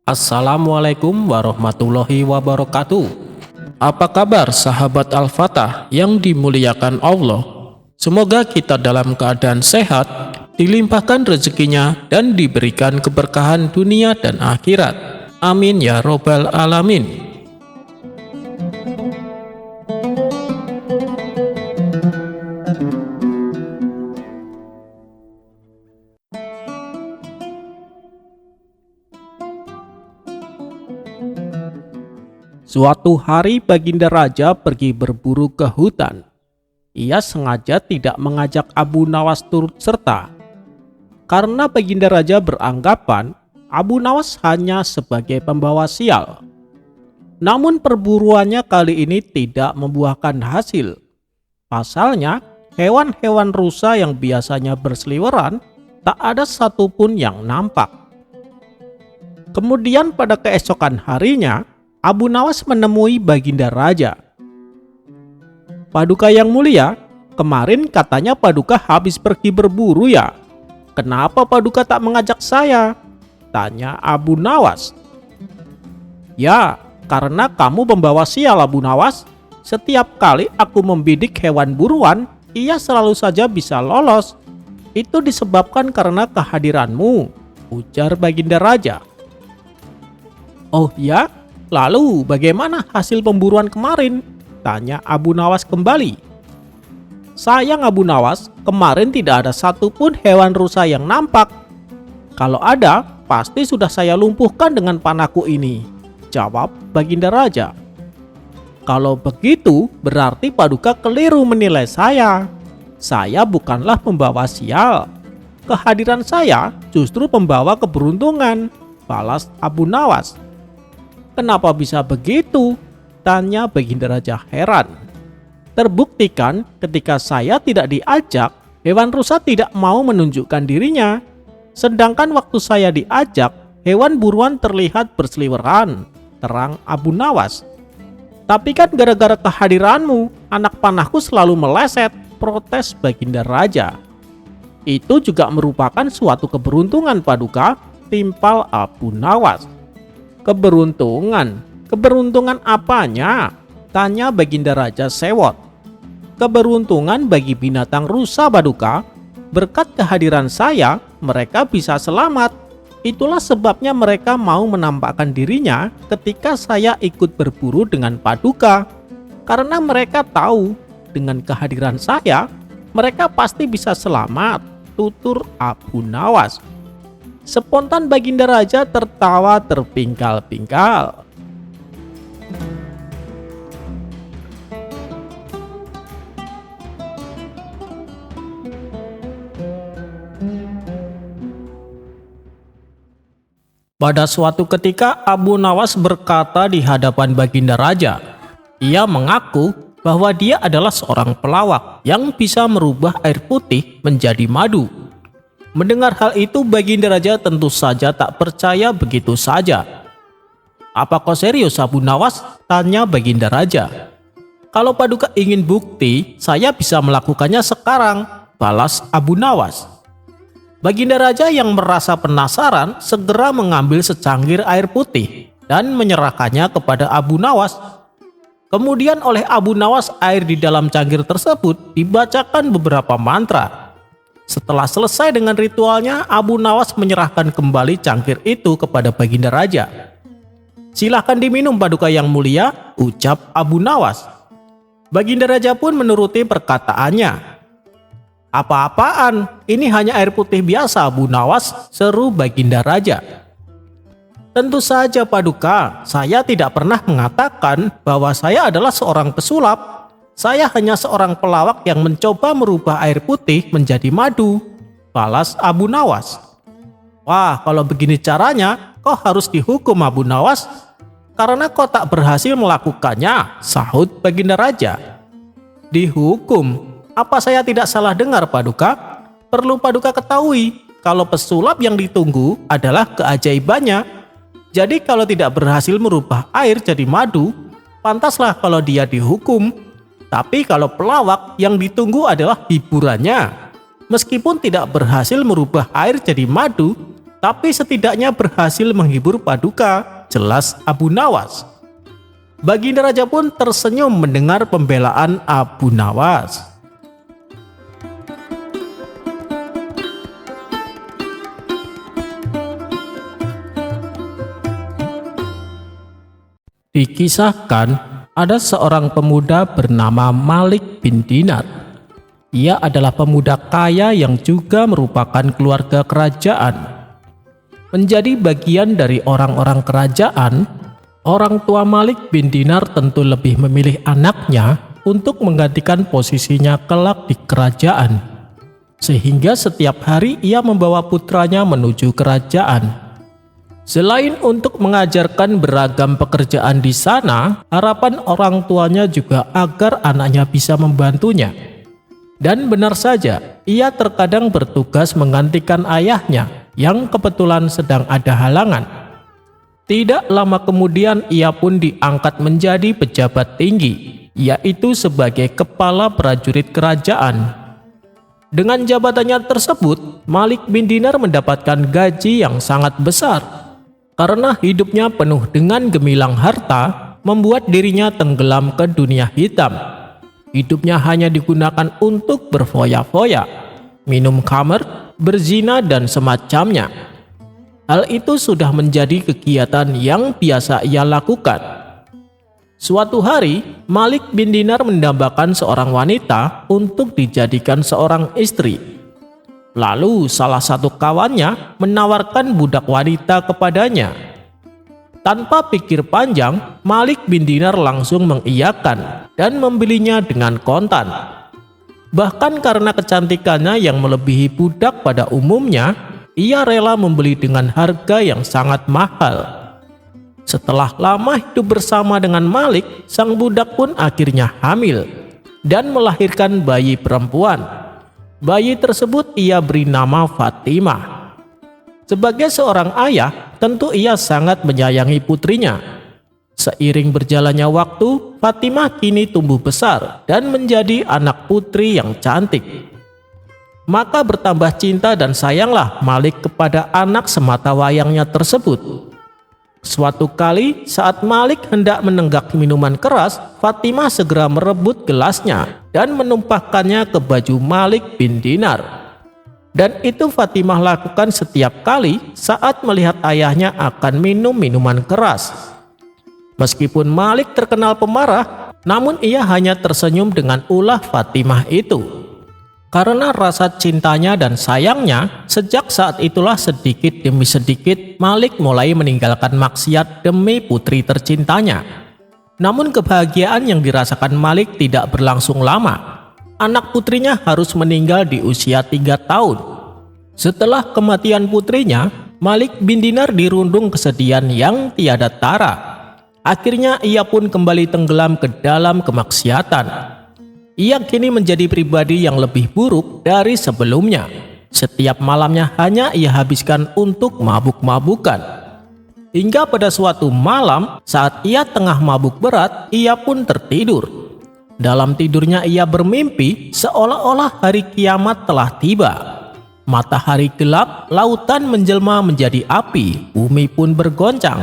Assalamualaikum warahmatullahi wabarakatuh. Apa kabar sahabat Al-Fatah yang dimuliakan Allah? Semoga kita dalam keadaan sehat, dilimpahkan rezekinya dan diberikan keberkahan dunia dan akhirat. Amin ya robbal alamin. Suatu hari Baginda Raja pergi berburu ke hutan. Ia sengaja tidak mengajak Abu Nawas turut serta, karena Baginda Raja beranggapan Abu Nawas hanya sebagai pembawa sial. Namun perburuannya kali ini tidak membuahkan hasil. Pasalnya, hewan-hewan rusa yang biasanya berseliweran tak ada satupun yang nampak. Kemudian pada keesokan harinya, Abu Nawas menemui Baginda Raja. "Paduka yang mulia, kemarin katanya Paduka habis pergi berburu ya? Kenapa Paduka tak mengajak saya?" tanya Abu Nawas. "Ya, karena kamu pembawa sial Abu Nawas. Setiap kali aku membidik hewan buruan, ia selalu saja bisa lolos. Itu disebabkan karena kehadiranmu," ujar Baginda Raja. "Oh ya? Lalu bagaimana hasil pemburuan kemarin?" tanya Abu Nawas kembali. "Sayang Abu Nawas, kemarin tidak ada satupun hewan rusa yang nampak. Kalau ada, pasti sudah saya lumpuhkan dengan panahku ini," jawab Baginda Raja. "Kalau begitu, berarti Paduka keliru menilai saya. Saya bukanlah pembawa sial. Kehadiran saya justru pembawa keberuntungan," balas Abu Nawas. "Kenapa bisa begitu?" tanya Baginda Raja heran. "Terbuktikan ketika saya tidak diajak, hewan rusa tidak mau menunjukkan dirinya. Sedangkan waktu saya diajak, hewan buruan terlihat berseliweran," terang Abu Nawas. "Tapi kan gara-gara kehadiranmu, anak panahku selalu meleset," protes Baginda Raja. "Itu juga merupakan suatu keberuntungan Paduka," timpal Abu Nawas. "Keberuntungan? Keberuntungan apanya?" tanya Baginda Raja sewot. "Keberuntungan bagi binatang rusa Paduka. Berkat kehadiran saya, mereka bisa selamat. Itulah sebabnya mereka mau menampakkan dirinya ketika saya ikut berburu dengan Paduka. Karena mereka tahu dengan kehadiran saya, mereka pasti bisa selamat," tutur Abu Nawas. Spontan Baginda Raja tertawa terpingkal-pingkal. Pada suatu ketika Abu Nawas berkata di hadapan Baginda Raja. Ia mengaku bahwa dia adalah seorang pelawak yang bisa merubah air putih menjadi madu. Mendengar hal itu, Baginda Raja tentu saja tak percaya begitu saja. "Apa kau serius Abu Nawas?" tanya Baginda Raja. "Kalau Paduka ingin bukti, saya bisa melakukannya sekarang," balas Abu Nawas. Baginda Raja yang merasa penasaran segera mengambil secangkir air putih dan menyerahkannya kepada Abu Nawas. Kemudian oleh Abu Nawas, air di dalam cangkir tersebut dibacakan beberapa mantra. Setelah selesai dengan ritualnya, Abu Nawas menyerahkan kembali cangkir itu kepada Baginda Raja. "Silahkan diminum Paduka yang mulia," ucap Abu Nawas. Baginda Raja pun menuruti perkataannya. "Apa-apaan? Ini hanya air putih biasa Abu Nawas," seru Baginda Raja. "Tentu saja Paduka, saya tidak pernah mengatakan bahwa saya adalah seorang pesulap. Saya hanya seorang pelawak yang mencoba merubah air putih menjadi madu," balas Abu Nawas. "Wah, kalau begini caranya, kau harus dihukum Abu Nawas, karena kau tak berhasil melakukannya," sahut Baginda Raja. "Dihukum? Apa saya tidak salah dengar Paduka? Perlu Paduka ketahui, kalau pesulap yang ditunggu adalah keajaibannya. Jadi kalau tidak berhasil merubah air jadi madu, pantaslah kalau dia dihukum. Tapi kalau pelawak yang ditunggu adalah hiburannya. Meskipun tidak berhasil merubah air jadi madu, tapi setidaknya berhasil menghibur Paduka, jelas Abu Nawas. Baginda Raja pun tersenyum mendengar pembelaan Abu Nawas. Dikisahkan, ada seorang pemuda bernama Malik bin Dinar. Ia adalah pemuda kaya yang juga merupakan keluarga kerajaan. Menjadi bagian dari orang-orang kerajaan, orang tua Malik bin Dinar tentu lebih memilih anaknya untuk menggantikan posisinya kelak di kerajaan. Sehingga setiap hari ia membawa putranya menuju kerajaan. Selain untuk mengajarkan beragam pekerjaan di sana, harapan orang tuanya juga agar anaknya bisa membantunya. Dan benar saja, ia terkadang bertugas menggantikan ayahnya yang kebetulan sedang ada halangan. Tidak lama kemudian ia pun diangkat menjadi pejabat tinggi, yaitu sebagai kepala prajurit kerajaan. Dengan jabatannya tersebut, Malik bin Dinar mendapatkan gaji yang sangat besar. Karena hidupnya penuh dengan gemilang harta, membuat dirinya tenggelam ke dunia hitam. Hidupnya hanya digunakan untuk berfoya-foya, minum khamr, berzina, dan semacamnya. Hal itu sudah menjadi kegiatan yang biasa ia lakukan. Suatu hari, Malik bin Dinar mendambakan seorang wanita untuk dijadikan seorang istri. Lalu salah satu kawannya menawarkan budak wanita kepadanya. Tanpa pikir panjang, Malik bin Dinar langsung mengiyakan dan membelinya dengan kontan. Bahkan karena kecantikannya yang melebihi budak pada umumnya, ia rela membeli dengan harga yang sangat mahal. Setelah lama hidup bersama dengan Malik, sang budak pun akhirnya hamil dan melahirkan bayi perempuan. Bayi tersebut ia beri nama Fatimah. Sebagai seorang ayah, tentu ia sangat menyayangi putrinya. Seiring berjalannya waktu, Fatimah kini tumbuh besar dan menjadi anak putri yang cantik. Maka bertambah cinta dan sayanglah Malik kepada anak sematawayangnya tersebut. Suatu kali saat Malik hendak menenggak minuman keras, Fatimah segera merebut gelasnya dan menumpahkannya ke baju Malik bin Dinar. Dan itu Fatimah lakukan setiap kali saat melihat ayahnya akan minum minuman keras. Meskipun Malik terkenal pemarah, namun ia hanya tersenyum dengan ulah Fatimah itu. Karena rasa cintanya dan sayangnya, sejak saat itulah sedikit demi sedikit Malik mulai meninggalkan maksiat demi putri tercintanya. Namun kebahagiaan yang dirasakan Malik tidak berlangsung lama. Anak putrinya harus meninggal di usia 3 tahun. Setelah kematian putrinya, Malik bin Dinar dirundung kesedihan yang tiada tara. Akhirnya ia pun kembali tenggelam ke dalam kemaksiatan. Ia kini menjadi pribadi yang lebih buruk dari sebelumnya. Setiap malamnya hanya ia habiskan untuk mabuk-mabukan. Hingga pada suatu malam saat ia tengah mabuk berat, ia pun tertidur. Dalam tidurnya ia bermimpi seolah-olah hari kiamat telah tiba. Matahari gelap, lautan menjelma menjadi api, bumi pun bergoncang.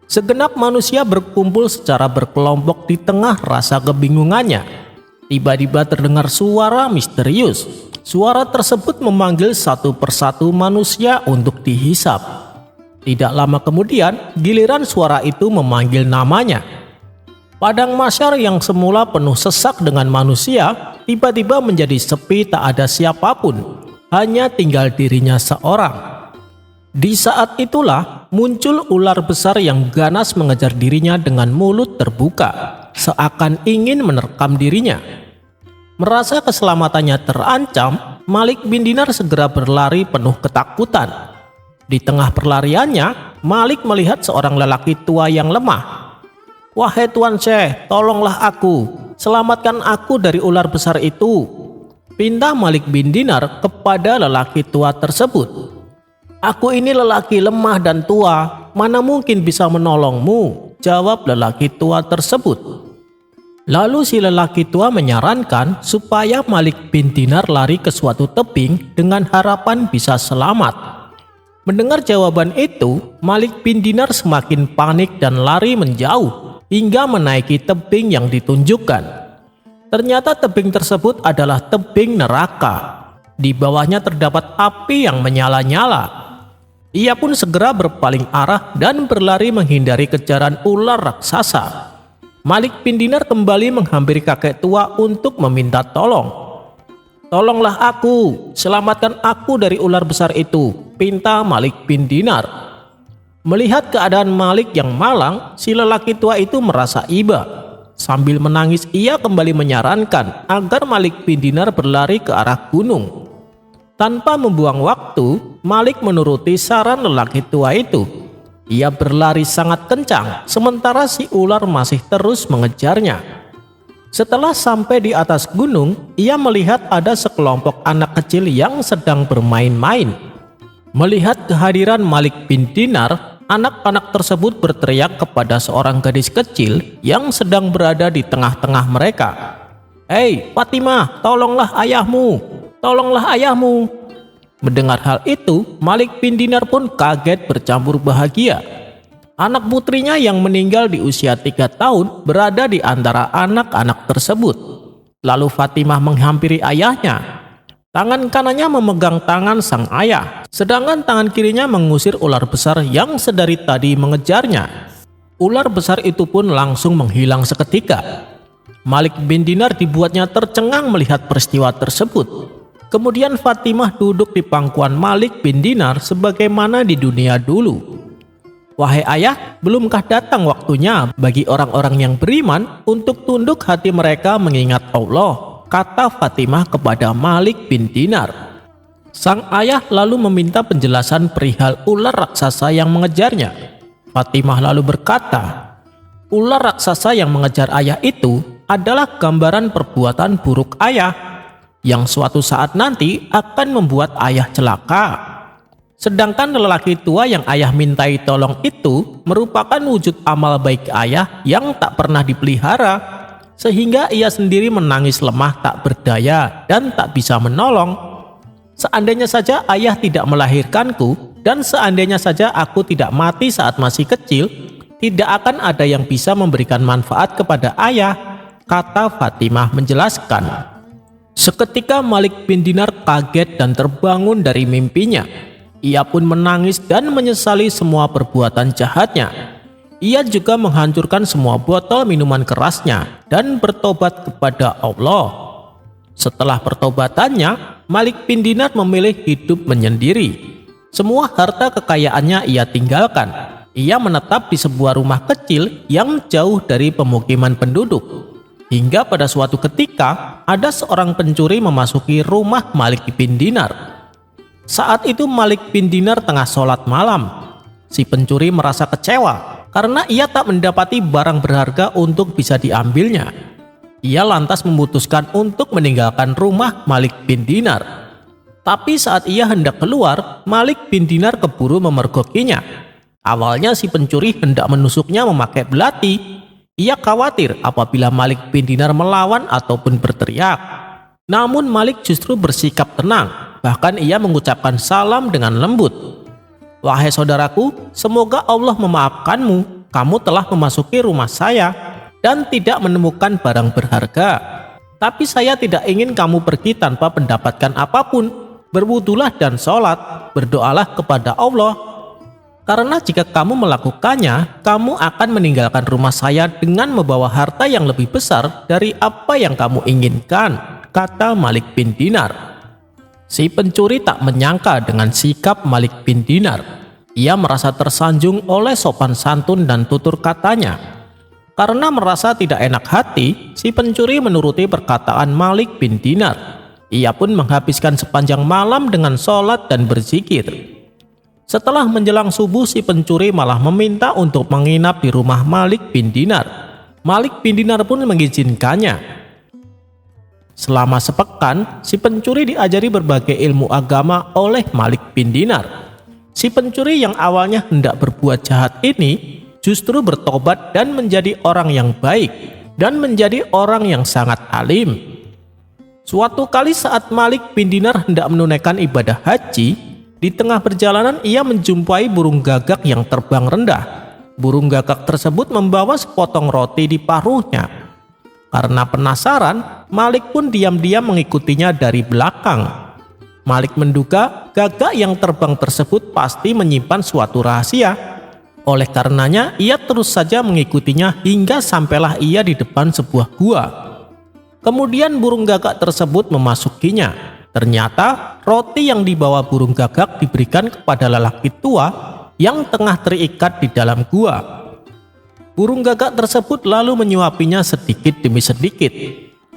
Segenap manusia berkumpul secara berkelompok di tengah rasa kebingungannya. Tiba-tiba terdengar suara misterius. Suara tersebut memanggil satu persatu manusia untuk dihisap. Tidak lama kemudian, giliran suara itu memanggil namanya. Padang mahsyar yang semula penuh sesak dengan manusia, tiba-tiba menjadi sepi, tak ada siapapun. Hanya tinggal dirinya seorang. Di saat itulah muncul ular besar yang ganas mengejar dirinya dengan mulut terbuka, seakan ingin menerkam dirinya. Merasa keselamatannya terancam, Malik bin Dinar segera berlari penuh ketakutan. Di tengah perlariannya, Malik melihat seorang lelaki tua yang lemah. "Wahai Tuan Syekh, tolonglah aku, selamatkan aku dari ular besar itu," pinta Malik bin Dinar kepada lelaki tua tersebut. "Aku ini lelaki lemah dan tua, mana mungkin bisa menolongmu," jawab lelaki tua tersebut. Lalu si lelaki tua menyarankan supaya Malik bin Dinar lari ke suatu tebing dengan harapan bisa selamat. Mendengar jawaban itu, Malik bin Dinar semakin panik dan lari menjauh hingga menaiki tebing yang ditunjukkan. Ternyata tebing tersebut adalah tebing neraka. Di bawahnya terdapat api yang menyala-nyala. Ia pun segera berpaling arah dan berlari menghindari kejaran ular raksasa. Malik bin Dinar kembali menghampiri kakek tua untuk meminta tolong. "Tolonglah aku, selamatkan aku dari ular besar itu," pinta Malik bin Dinar. Melihat keadaan Malik yang malang, si lelaki tua itu merasa iba. Sambil menangis, ia kembali menyarankan agar Malik bin Dinar berlari ke arah gunung. Tanpa membuang waktu, Malik menuruti saran lelaki tua itu. Ia berlari sangat kencang, sementara si ular masih terus mengejarnya. Setelah sampai di atas gunung, ia melihat ada sekelompok anak kecil yang sedang bermain-main. Melihat kehadiran Malik bin Dinar, anak-anak tersebut berteriak kepada seorang gadis kecil yang sedang berada di tengah-tengah mereka. "Hei Fatimah, tolonglah ayahmu, tolonglah ayahmu." Mendengar hal itu, Malik bin Dinar pun kaget bercampur bahagia. Anak putrinya yang meninggal di usia 3 tahun berada di antara anak-anak tersebut. Lalu Fatimah menghampiri ayahnya. Tangan kanannya memegang tangan sang ayah, sedangkan tangan kirinya mengusir ular besar yang sedari tadi mengejarnya. Ular besar itu pun langsung menghilang seketika. Malik bin Dinar dibuatnya tercengang melihat peristiwa tersebut. Kemudian Fatimah duduk di pangkuan Malik bin Dinar sebagaimana di dunia dulu. "Wahai ayah, belumkah datang waktunya bagi orang-orang yang beriman untuk tunduk hati mereka mengingat Allah?" kata Fatimah kepada Malik bin Dinar. Sang ayah lalu meminta penjelasan perihal ular raksasa yang mengejarnya. Fatimah lalu berkata, "Ular raksasa yang mengejar ayah itu adalah gambaran perbuatan buruk ayah yang suatu saat nanti akan membuat ayah celaka. Sedangkan lelaki tua yang ayah mintai tolong itu merupakan wujud amal baik ayah yang tak pernah dipelihara, sehingga ia sendiri menangis lemah tak berdaya dan tak bisa menolong. Seandainya saja ayah tidak melahirkanku dan seandainya saja aku tidak mati saat masih kecil, tidak akan ada yang bisa memberikan manfaat kepada ayah," kata Fatimah menjelaskan. Seketika Malik bin Dinar kaget dan terbangun dari mimpinya. Ia pun menangis dan menyesali semua perbuatan jahatnya. Ia juga menghancurkan semua botol minuman kerasnya dan bertobat kepada Allah. Setelah pertobatannya, Malik bin Dinar memilih hidup menyendiri. Semua harta kekayaannya ia tinggalkan. Ia menetap di sebuah rumah kecil yang jauh dari pemukiman penduduk. Hingga pada suatu ketika, ada seorang pencuri memasuki rumah Malik bin Dinar. Saat itu Malik bin Dinar tengah sholat malam. Si pencuri merasa kecewa karena ia tak mendapati barang berharga untuk bisa diambilnya. Ia lantas memutuskan untuk meninggalkan rumah Malik bin Dinar. Tapi saat ia hendak keluar, Malik bin Dinar keburu memergokinya. Awalnya si pencuri hendak menusuknya memakai belati. Ia khawatir apabila Malik bin Dinar melawan ataupun berteriak. Namun Malik justru bersikap tenang. Bahkan ia mengucapkan salam dengan lembut. "Wahai saudaraku, semoga Allah memaafkanmu. Kamu telah memasuki rumah saya dan tidak menemukan barang berharga. Tapi saya tidak ingin kamu pergi tanpa mendapatkan apapun. Berwudulah dan sholat, berdoalah kepada Allah. Karena jika kamu melakukannya, kamu akan meninggalkan rumah saya dengan membawa harta yang lebih besar dari apa yang kamu inginkan," kata Malik bin Dinar. Si pencuri tak menyangka dengan sikap Malik bin Dinar. Ia merasa tersanjung oleh sopan santun dan tutur katanya. Karena merasa tidak enak hati, si pencuri menuruti perkataan Malik bin Dinar. Ia pun menghabiskan sepanjang malam dengan sholat dan berzikir. Setelah menjelang subuh, si pencuri malah meminta untuk menginap di rumah Malik bin Dinar. Malik bin Dinar pun mengizinkannya. Selama sepekan, si pencuri diajari berbagai ilmu agama oleh Malik bin Dinar. Si pencuri yang awalnya hendak berbuat jahat ini justru bertobat dan menjadi orang yang baik dan menjadi orang yang sangat alim. Suatu kali saat Malik bin Dinar hendak menunaikan ibadah haji, Di tengah perjalanan ia menjumpai burung gagak yang terbang rendah. Burung gagak tersebut membawa sepotong roti di paruhnya. Karena penasaran, Malik pun diam-diam mengikutinya dari belakang. Malik menduga gagak yang terbang tersebut pasti menyimpan suatu rahasia. Oleh karenanya, ia terus saja mengikutinya hingga sampailah ia di depan sebuah gua. Kemudian burung gagak tersebut memasukinya. Ternyata roti yang dibawa burung gagak diberikan kepada lelaki tua yang tengah terikat di dalam gua. Burung gagak tersebut lalu menyuapinya sedikit demi sedikit.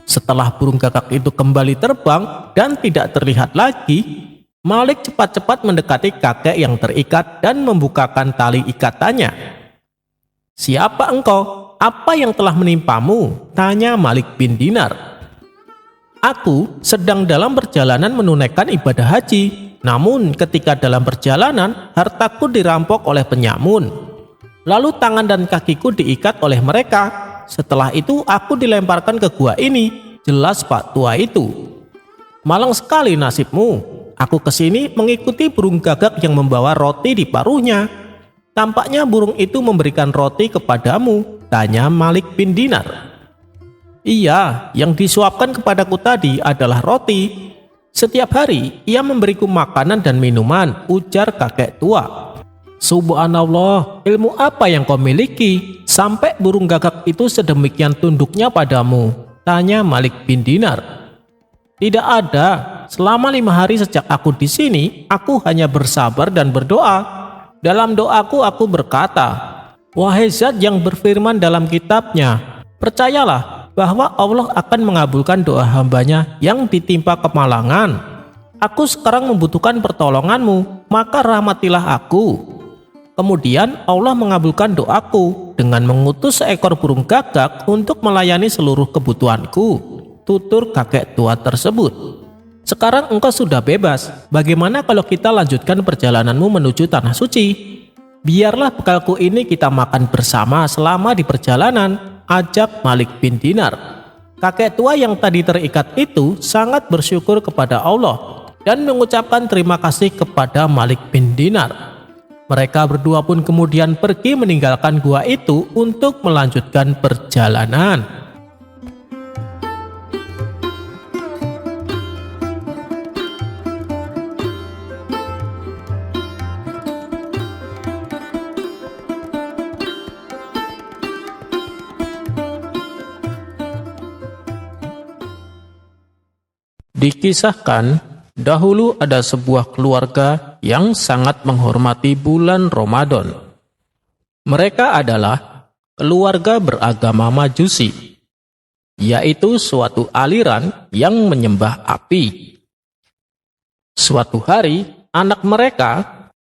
Setelah burung gagak itu kembali terbang dan tidak terlihat lagi, Malik cepat-cepat mendekati kakek yang terikat dan membukakan tali ikatannya. "Siapa engkau? Apa yang telah menimpamu?" tanya Malik bin Dinar. "Aku sedang dalam perjalanan menunaikan ibadah haji. Namun ketika dalam perjalanan, hartaku dirampok oleh penyamun. Lalu tangan dan kakiku diikat oleh mereka. Setelah itu aku dilemparkan ke gua ini," jelas Pak tua itu. "Malang sekali nasibmu. Aku kesini mengikuti burung gagak yang membawa roti di paruhnya. Tampaknya burung itu memberikan roti kepadamu," tanya Malik bin Dinar. "Iya, yang disuapkan kepadaku tadi adalah roti. Setiap hari ia memberiku makanan dan minuman," ujar kakek tua. "Subhanallah, ilmu apa yang kau miliki sampai burung gagak itu sedemikian tunduknya padamu?" tanya Malik bin Dinar. "Tidak ada. Selama 5 hari sejak aku di sini, aku hanya bersabar dan berdoa. Dalam doaku aku berkata, 'Wahai Zat yang berfirman dalam kitabnya, percayalah bahwa Allah akan mengabulkan doa hambanya yang ditimpa kemalangan. Aku sekarang membutuhkan pertolonganmu, maka rahmatilah aku.' Kemudian Allah mengabulkan doaku dengan mengutus seekor burung gagak untuk melayani seluruh kebutuhanku," tutur kakek tua tersebut. "Sekarang engkau sudah bebas. Bagaimana kalau kita lanjutkan perjalananmu menuju tanah suci? Biarlah bekalku ini kita makan bersama selama di perjalanan," ajak Malik bin Dinar. Kakek tua yang tadi terikat itu sangat bersyukur kepada Allah dan mengucapkan terima kasih kepada Malik bin Dinar. Mereka berdua pun kemudian pergi meninggalkan gua itu untuk melanjutkan perjalanan. Dikisahkan, dahulu ada sebuah keluarga yang sangat menghormati bulan Ramadan. Mereka adalah keluarga beragama Majusi, yaitu suatu aliran yang menyembah api. Suatu hari, anak mereka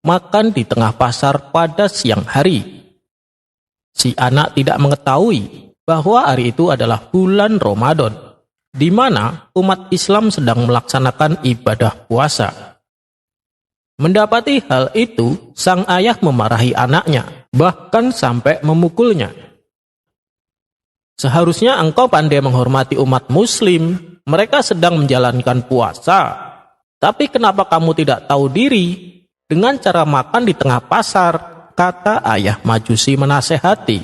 makan di tengah pasar pada siang hari. Si anak tidak mengetahui bahwa hari itu adalah bulan Ramadan, di mana umat Islam sedang melaksanakan ibadah puasa. Mendapati hal itu, sang ayah memarahi anaknya, bahkan sampai memukulnya. "Seharusnya engkau pandai menghormati umat muslim, mereka sedang menjalankan puasa. Tapi kenapa kamu tidak tahu diri dengan cara makan di tengah pasar?" kata ayah Majusi menasehati.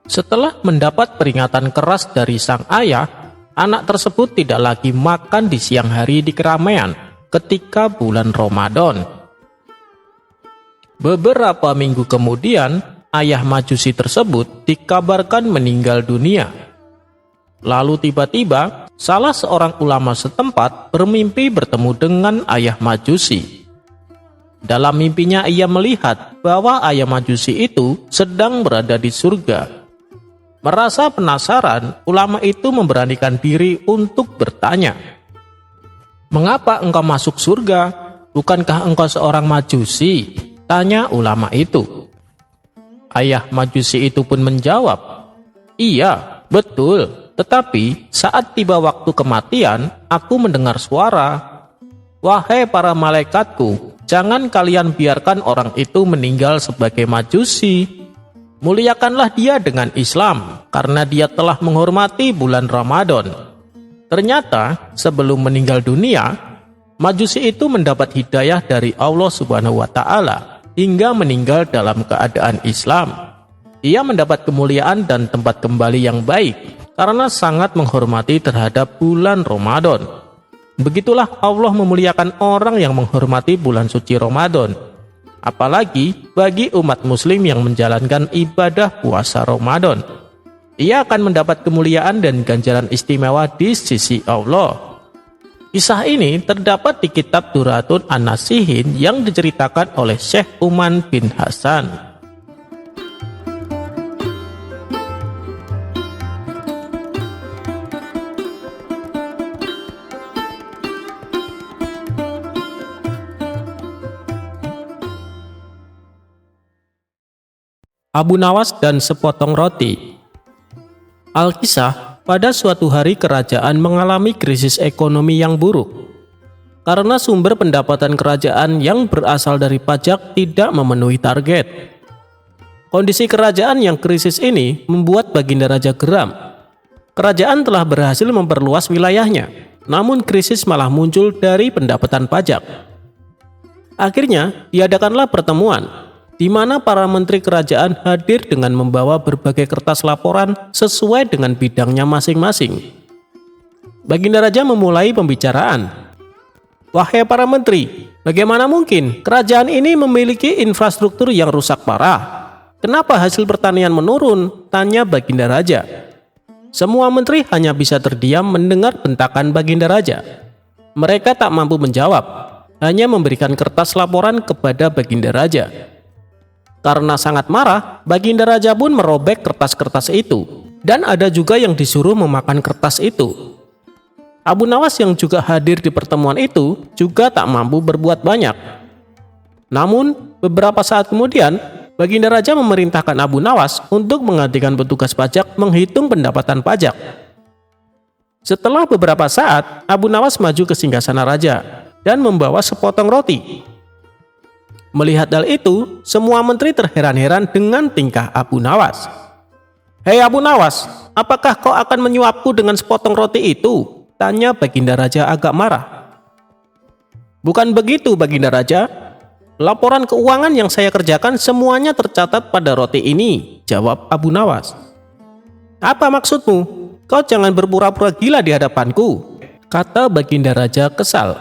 Setelah mendapat peringatan keras dari sang ayah, anak tersebut tidak lagi makan di siang hari di keramaian ketika bulan Ramadan. Beberapa minggu kemudian, ayah Majusi tersebut dikabarkan meninggal dunia. Lalu tiba-tiba, salah seorang ulama setempat bermimpi bertemu dengan ayah Majusi. Dalam mimpinya ia melihat bahwa ayah Majusi itu sedang berada di surga. Merasa penasaran, ulama itu memberanikan diri untuk bertanya, "Mengapa engkau masuk surga? Bukankah engkau seorang Majusi?" tanya ulama itu. Ayah Majusi itu pun menjawab, "Iya, betul. Tetapi saat tiba waktu kematian, aku mendengar suara, 'Wahai para malaikatku, jangan kalian biarkan orang itu meninggal sebagai Majusi. Muliakanlah dia dengan Islam, karena dia telah menghormati bulan Ramadan.' Ternyata sebelum meninggal dunia, Majusi itu mendapat hidayah dari Allah Subhanahu wa Ta'ala hingga meninggal dalam keadaan Islam. Ia mendapat kemuliaan dan tempat kembali yang baik karena sangat menghormati terhadap bulan Ramadan. Begitulah Allah memuliakan orang yang menghormati bulan suci Ramadan. Apalagi bagi umat muslim yang menjalankan ibadah puasa Ramadan. Ia akan mendapat kemuliaan dan ganjaran istimewa di sisi Allah. Kisah ini terdapat di kitab Duratun An-Nasihin yang diceritakan oleh Syekh Uman bin Hasan. Abu Nawas dan sepotong roti. Alkisah, pada suatu hari kerajaan mengalami krisis ekonomi yang buruk. Karena sumber pendapatan kerajaan yang berasal dari pajak tidak memenuhi target. Kondisi kerajaan yang krisis ini membuat Baginda Raja geram. Kerajaan telah berhasil memperluas wilayahnya, namun krisis malah muncul dari pendapatan pajak. Akhirnya, diadakanlah pertemuan di mana para menteri kerajaan hadir dengan membawa berbagai kertas laporan sesuai dengan bidangnya masing-masing. Baginda Raja memulai pembicaraan. "Wahai para menteri, bagaimana mungkin kerajaan ini memiliki infrastruktur yang rusak parah? Kenapa hasil pertanian menurun?" tanya Baginda Raja. Semua menteri hanya bisa terdiam mendengar bentakan Baginda Raja. Mereka tak mampu menjawab, hanya memberikan kertas laporan kepada Baginda Raja. Karena sangat marah, Baginda Raja pun merobek kertas-kertas itu, dan ada juga yang disuruh memakan kertas itu. Abu Nawas yang juga hadir di pertemuan itu juga tak mampu berbuat banyak. Namun, beberapa saat kemudian, Baginda Raja memerintahkan Abu Nawas untuk menggantikan petugas pajak menghitung pendapatan pajak. Setelah beberapa saat, Abu Nawas maju ke singgasana raja dan membawa sepotong roti. Melihat hal itu, semua menteri terheran-heran dengan tingkah Abu Nawas. "Hei Abu Nawas, apakah kau akan menyuapku dengan sepotong roti itu?" tanya Baginda Raja agak marah. "Bukan begitu Baginda Raja. Laporan keuangan yang saya kerjakan semuanya tercatat pada roti ini," jawab Abu Nawas. "Apa maksudmu? Kau jangan berpura-pura gila di hadapanku," kata Baginda Raja kesal.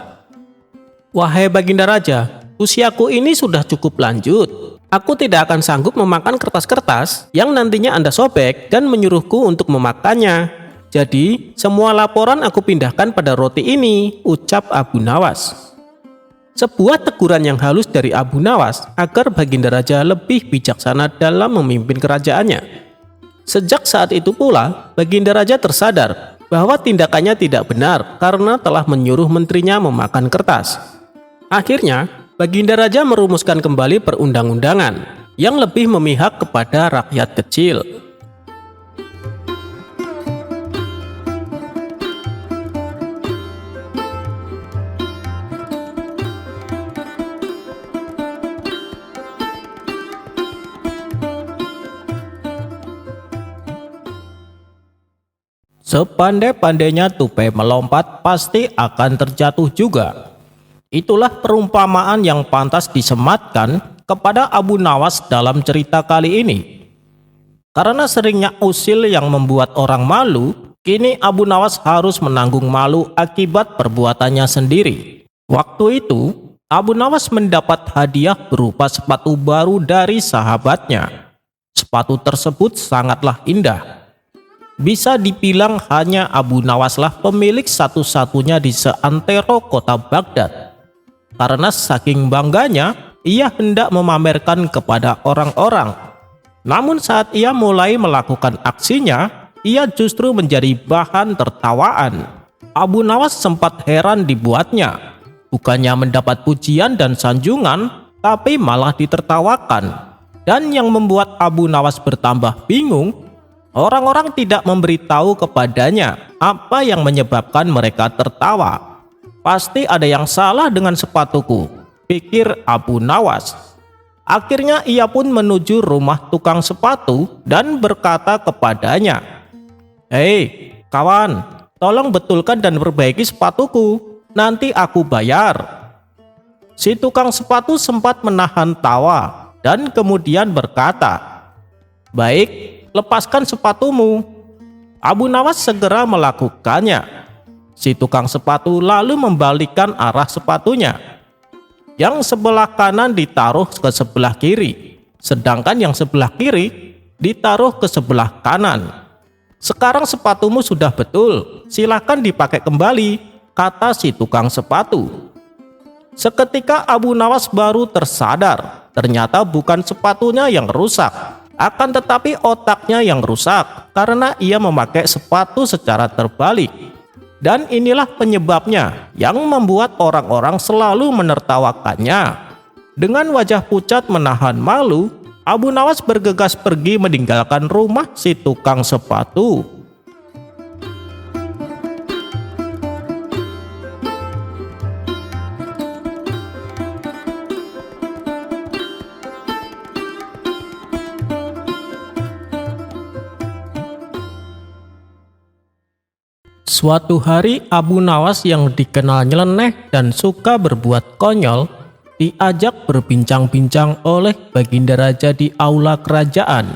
"Wahai Baginda Raja, usiaku ini sudah cukup lanjut. Aku tidak akan sanggup memakan kertas-kertas yang nantinya Anda sobek dan menyuruhku untuk memakannya. Jadi, semua laporan aku pindahkan pada roti ini," ucap Abu Nawas. Sebuah teguran yang halus dari Abu Nawas agar Baginda Raja lebih bijaksana dalam memimpin kerajaannya. Sejak saat itu pula, Baginda Raja tersadar bahwa tindakannya tidak benar karena telah menyuruh menterinya memakan kertas. Akhirnya, Baginda Raja merumuskan kembali perundang-undangan yang lebih memihak kepada rakyat kecil. Sepandai-pandainya tupai melompat, pasti akan terjatuh juga. Itulah perumpamaan yang pantas disematkan kepada Abu Nawas dalam cerita kali ini. Karena seringnya usil yang membuat orang malu, kini Abu Nawas harus menanggung malu akibat perbuatannya sendiri. Waktu itu, Abu Nawas mendapat hadiah berupa sepatu baru dari sahabatnya. Sepatu tersebut sangatlah indah. Bisa dibilang hanya Abu Nawaslah pemilik satu-satunya di seantero kota Baghdad. Karena saking bangganya, ia hendak memamerkan kepada orang-orang. Namun saat ia mulai melakukan aksinya, ia justru menjadi bahan tertawaan. Abu Nawas sempat heran dibuatnya. Bukannya mendapat pujian dan sanjungan, tapi malah ditertawakan. Dan yang membuat Abu Nawas bertambah bingung, orang-orang tidak memberitahu kepadanya apa yang menyebabkan mereka tertawa. "Pasti ada yang salah dengan sepatuku," pikir Abu Nawas. Akhirnya ia pun menuju rumah tukang sepatu dan berkata kepadanya, "Hei kawan, tolong betulkan dan perbaiki sepatuku. nanti aku bayar." Si tukang sepatu sempat menahan tawa dan kemudian berkata, "Baik, lepaskan sepatumu." Abu Nawas segera melakukannya. Si tukang sepatu lalu membalikkan arah sepatunya. Yang sebelah kanan ditaruh ke sebelah kiri, sedangkan yang sebelah kiri ditaruh ke sebelah kanan. "Sekarang sepatumu sudah betul, silakan dipakai kembali," kata si tukang sepatu. Seketika Abu Nawas baru tersadar, ternyata bukan sepatunya yang rusak, akan tetapi otaknya yang rusak karena ia memakai sepatu secara terbalik. Dan inilah penyebabnya yang membuat orang-orang selalu menertawakannya. Dengan wajah pucat menahan malu, Abu Nawas bergegas pergi meninggalkan rumah si tukang sepatu. Suatu hari Abu Nawas yang dikenal nyeleneh dan suka berbuat konyol diajak berbincang-bincang oleh Baginda Raja di aula kerajaan.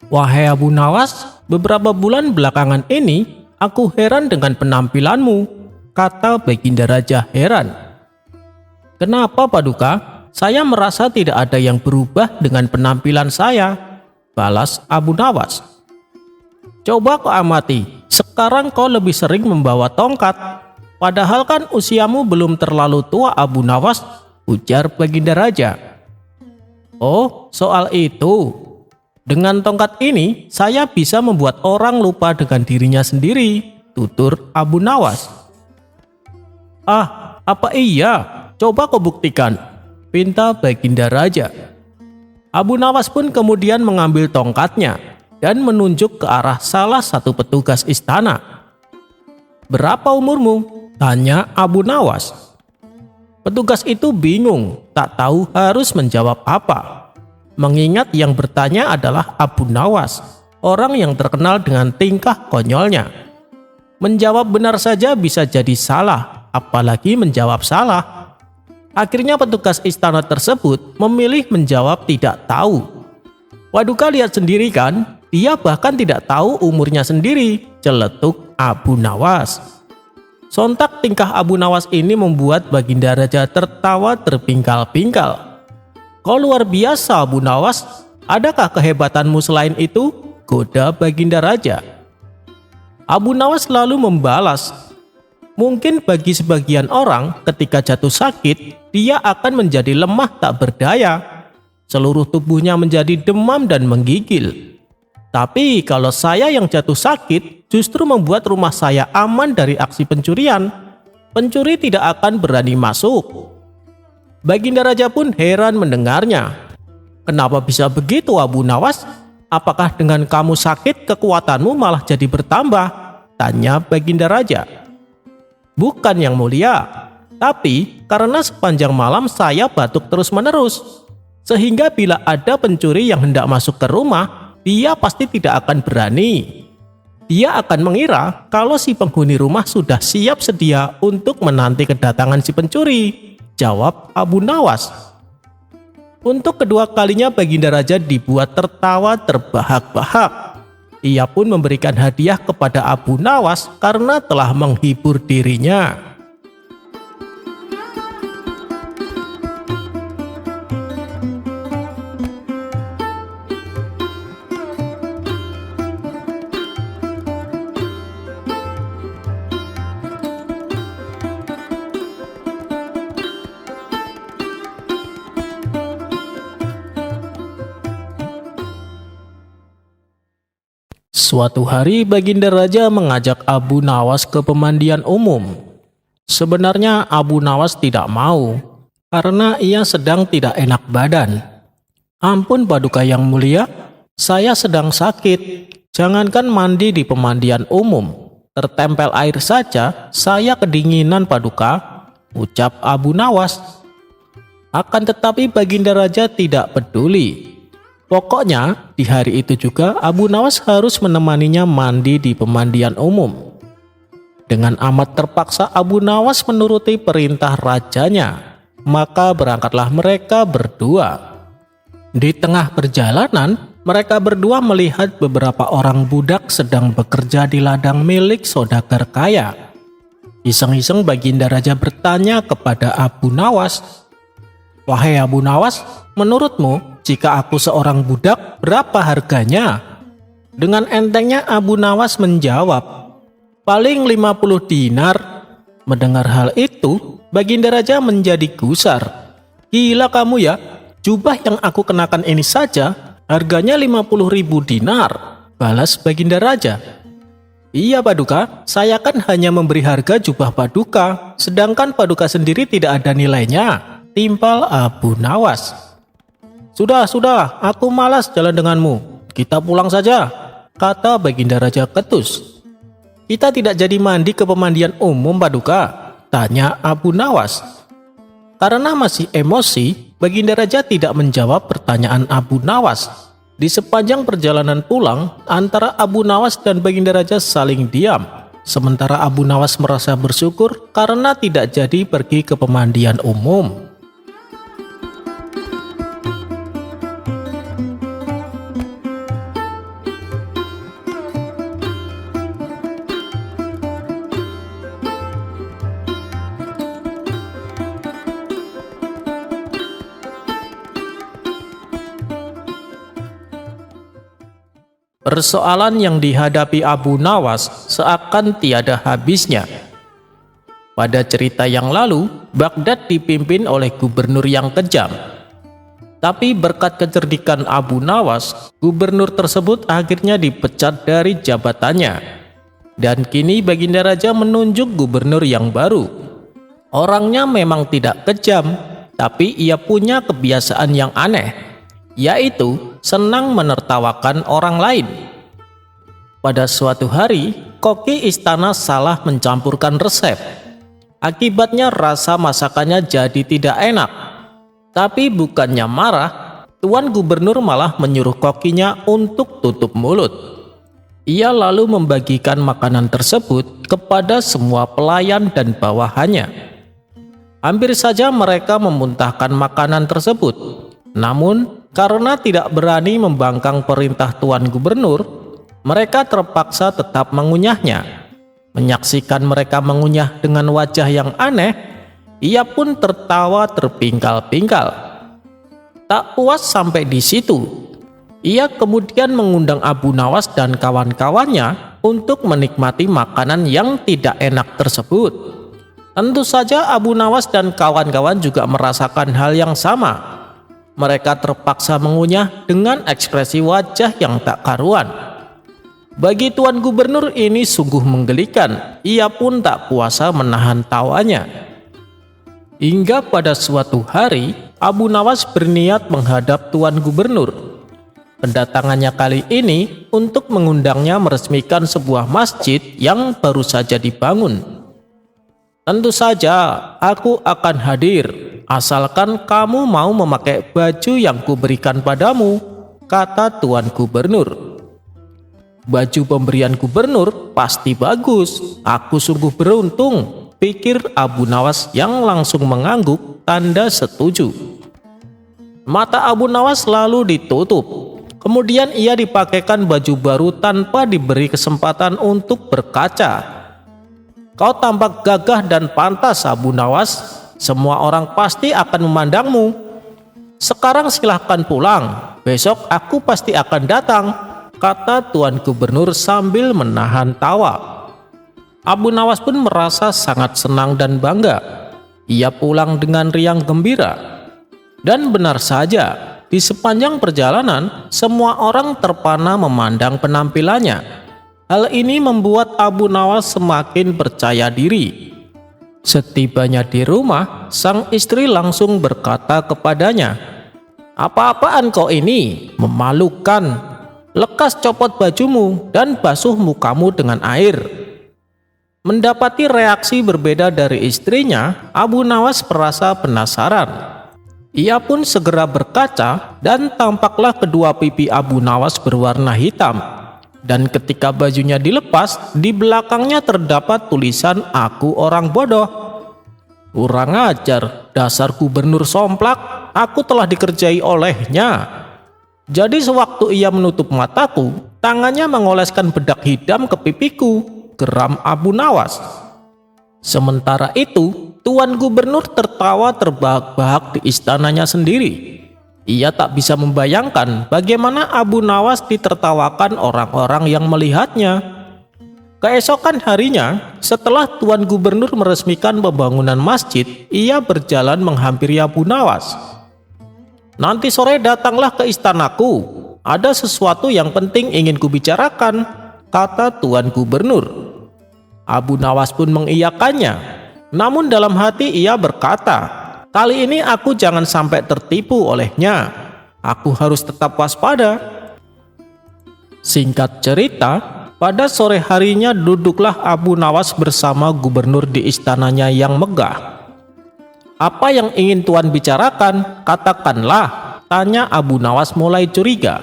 "Wahai Abu Nawas, beberapa bulan belakangan ini aku heran dengan penampilanmu," kata Baginda Raja heran. "Kenapa Paduka? Saya merasa tidak ada yang berubah dengan penampilan saya," balas Abu Nawas. "Coba kau amati, sekarang kau lebih sering membawa tongkat. Padahal kan usiamu belum terlalu tua Abu Nawas," ujar Baginda Raja. "Oh, soal itu. Dengan tongkat ini, saya bisa membuat orang lupa dengan dirinya sendiri," tutur Abu Nawas. "Ah, apa iya? Coba kau buktikan," pinta Baginda Raja. Abu Nawas pun kemudian mengambil tongkatnya dan menunjuk ke arah salah satu petugas istana. "Berapa umurmu?" tanya Abu Nawas. Petugas itu bingung, tak tahu harus menjawab apa. Mengingat yang bertanya adalah Abu Nawas, orang yang terkenal dengan tingkah konyolnya. Menjawab benar saja bisa jadi salah, apalagi menjawab salah. Akhirnya petugas istana tersebut memilih menjawab tidak tahu. "Paduka lihat sendiri kan, dia bahkan tidak tahu umurnya sendiri," celetuk Abu Nawas. Sontak tingkah Abu Nawas ini membuat Baginda Raja tertawa terpingkal-pingkal. "Kau luar biasa Abu Nawas, adakah kehebatanmu selain itu?" goda Baginda Raja. Abu Nawas lalu membalas, "Mungkin bagi sebagian orang ketika jatuh sakit, dia akan menjadi lemah tak berdaya. Seluruh tubuhnya menjadi demam dan menggigil. Tapi kalau saya yang jatuh sakit justru membuat rumah saya aman dari aksi pencurian. Pencuri tidak akan berani masuk." Baginda Raja pun heran mendengarnya. "Kenapa bisa begitu Abu Nawas? Apakah dengan kamu sakit kekuatanmu malah jadi bertambah?" tanya Baginda Raja. "Bukan yang mulia, tapi karena sepanjang malam saya batuk terus-menerus. Sehingga bila ada pencuri yang hendak masuk ke rumah, dia pasti tidak akan berani. Dia akan mengira kalau si penghuni rumah sudah siap sedia untuk menanti kedatangan si pencuri," jawab Abu Nawas. Untuk kedua kalinya Baginda Raja dibuat tertawa terbahak-bahak. Ia pun memberikan hadiah kepada Abu Nawas karena telah menghibur dirinya. Suatu hari Baginda Raja mengajak Abu Nawas ke pemandian umum. Sebenarnya Abu Nawas tidak mau, karena ia sedang tidak enak badan. "Ampun Paduka yang mulia, saya sedang sakit. Jangankan mandi di pemandian umum, tertempel air saja saya kedinginan Paduka," ucap Abu Nawas. Akan tetapi Baginda Raja tidak peduli. Pokoknya di hari itu juga Abu Nawas harus menemaninya mandi di pemandian umum. Dengan amat terpaksa Abu Nawas menuruti perintah rajanya. Maka berangkatlah mereka berdua. Di tengah perjalanan, mereka berdua melihat beberapa orang budak sedang bekerja di ladang milik saudagar kaya. Iseng-iseng Baginda Raja bertanya kepada Abu Nawas, "Wahai Abu Nawas, menurutmu jika aku seorang budak, berapa harganya?" Dengan entengnya Abu Nawas menjawab, "Paling 50 dinar." Mendengar hal itu, Baginda Raja menjadi gusar. "Gila kamu ya, jubah yang aku kenakan ini saja harganya 50.000 dinar." Balas Baginda Raja. "Iya Paduka, saya kan hanya memberi harga jubah Paduka, sedangkan Paduka sendiri tidak ada nilainya," timpal Abu Nawas. Sudah, aku malas jalan denganmu. Kita pulang saja," kata Baginda Raja ketus. "Kita tidak jadi mandi ke pemandian umum Paduka?" tanya Abu Nawas. Karena masih emosi, Baginda Raja tidak menjawab pertanyaan Abu Nawas. Di sepanjang perjalanan pulang, antara Abu Nawas dan Baginda Raja saling diam. Sementara Abu Nawas merasa bersyukur karena tidak jadi pergi ke pemandian umum. Persoalan yang dihadapi Abu Nawas seakan tiada habisnya. Pada cerita yang lalu, Baghdad dipimpin oleh gubernur yang kejam. Tapi berkat kecerdikan Abu Nawas, gubernur tersebut akhirnya dipecat dari jabatannya. Dan kini Baginda Raja menunjuk gubernur yang baru. Orangnya memang tidak kejam, tapi ia punya kebiasaan yang aneh, yaitu senang menertawakan orang lain. Pada suatu hari, koki istana salah mencampurkan resep. Akibatnya rasa masakannya jadi tidak enak. Tapi bukannya marah, Tuan Gubernur malah menyuruh kokinya untuk tutup mulut. Ia lalu membagikan makanan tersebut kepada semua pelayan dan bawahannya. Hampir saja mereka memuntahkan makanan tersebut. Namun, karena tidak berani membangkang perintah Tuan Gubernur, mereka terpaksa tetap mengunyahnya. Menyaksikan mereka mengunyah dengan wajah yang aneh, ia pun tertawa terpingkal-pingkal. Tak puas sampai di situ, ia kemudian mengundang Abu Nawas dan kawan-kawannya untuk menikmati makanan yang tidak enak tersebut. Tentu saja Abu Nawas dan kawan-kawan juga merasakan hal yang sama. Mereka terpaksa mengunyah dengan ekspresi wajah yang tak karuan. Bagi Tuan Gubernur ini sungguh menggelikan. Ia pun tak kuasa menahan tawanya. Hingga pada suatu hari, Abu Nawas berniat menghadap Tuan Gubernur. Kedatangannya kali ini untuk mengundangnya meresmikan sebuah masjid yang baru saja dibangun. "Tentu saja, aku akan hadir, asalkan kamu mau memakai baju yang kuberikan padamu," kata Tuan Gubernur. "Baju pemberian gubernur pasti bagus. Aku sungguh beruntung," pikir Abu Nawas yang langsung mengangguk tanda setuju. Mata Abu Nawas lalu ditutup. Kemudian ia dipakaikan baju baru tanpa diberi kesempatan untuk berkaca. "Kau tampak gagah dan pantas Abu Nawas. Semua orang pasti akan memandangmu. Sekarang silahkan pulang. Besok aku pasti akan datang," kata Tuan Gubernur sambil menahan tawa. Abu Nawas pun merasa sangat senang dan bangga. Ia pulang dengan riang gembira. Dan benar saja, di sepanjang perjalanan, semua orang terpana memandang penampilannya. Hal ini membuat Abu Nawas semakin percaya diri. Setibanya di rumah, sang istri langsung berkata kepadanya, "Apa-apaan kau ini? Memalukan. Lekas copot bajumu dan basuh mukamu dengan air." Mendapati reaksi berbeda dari istrinya, Abu Nawas merasa penasaran. Ia pun segera berkaca dan tampaklah kedua pipi Abu Nawas berwarna hitam. Dan ketika bajunya dilepas, di belakangnya terdapat tulisan "Aku orang bodoh". Kurang ajar, dasar gubernur somplak, aku telah dikerjai olehnya. Jadi sewaktu ia menutup mataku, tangannya mengoleskan bedak hitam ke pipiku, geram Abu Nawas. Sementara itu, Tuan Gubernur tertawa terbahak-bahak di istananya sendiri. Ia tak bisa membayangkan bagaimana Abu Nawas ditertawakan orang-orang yang melihatnya. Keesokan harinya, setelah Tuan Gubernur meresmikan pembangunan masjid, ia berjalan menghampiri Abu Nawas. "Nanti sore datanglah ke istanaku. Ada sesuatu yang penting ingin kubicarakan," kata Tuan Gubernur. Abu Nawas pun mengiyakannya. Namun dalam hati ia berkata, "Kali ini aku jangan sampai tertipu olehnya. Aku harus tetap waspada." Singkat cerita, pada sore harinya duduklah Abu Nawas bersama gubernur di istananya yang megah. "Apa yang ingin Tuan bicarakan? Katakanlah," tanya Abu Nawas mulai curiga.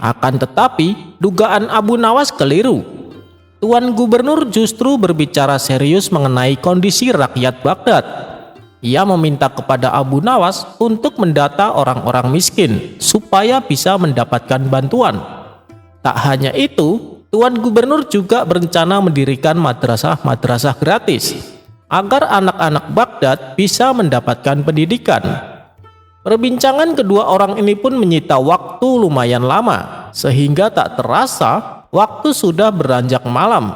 Akan tetapi, dugaan Abu Nawas keliru. Tuan Gubernur justru berbicara serius mengenai kondisi rakyat Baghdad. Ia meminta kepada Abu Nawas untuk mendata orang-orang miskin supaya bisa mendapatkan bantuan. Tak hanya itu, Tuan Gubernur juga berencana mendirikan madrasah-madrasah gratis agar anak-anak Baghdad bisa mendapatkan pendidikan. Perbincangan kedua orang ini pun menyita waktu lumayan lama, sehingga tak terasa waktu sudah beranjak malam.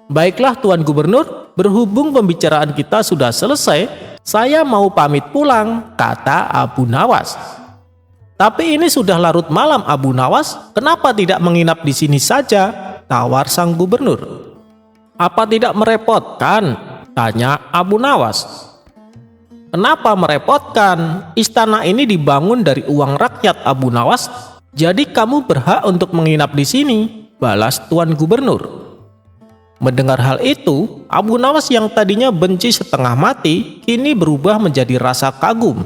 "Baiklah Tuan Gubernur, berhubung pembicaraan kita sudah selesai, saya mau pamit pulang," kata Abu Nawas. "Tapi ini sudah larut malam Abu Nawas, kenapa tidak menginap di sini saja?" tawar sang gubernur. "Apa tidak merepotkan?" tanya Abu Nawas. "Kenapa merepotkan? Istana ini dibangun dari uang rakyat Abu Nawas, jadi kamu berhak untuk menginap di sini," balas Tuan Gubernur. Mendengar hal itu, Abu Nawas yang tadinya benci setengah mati, kini berubah menjadi rasa kagum.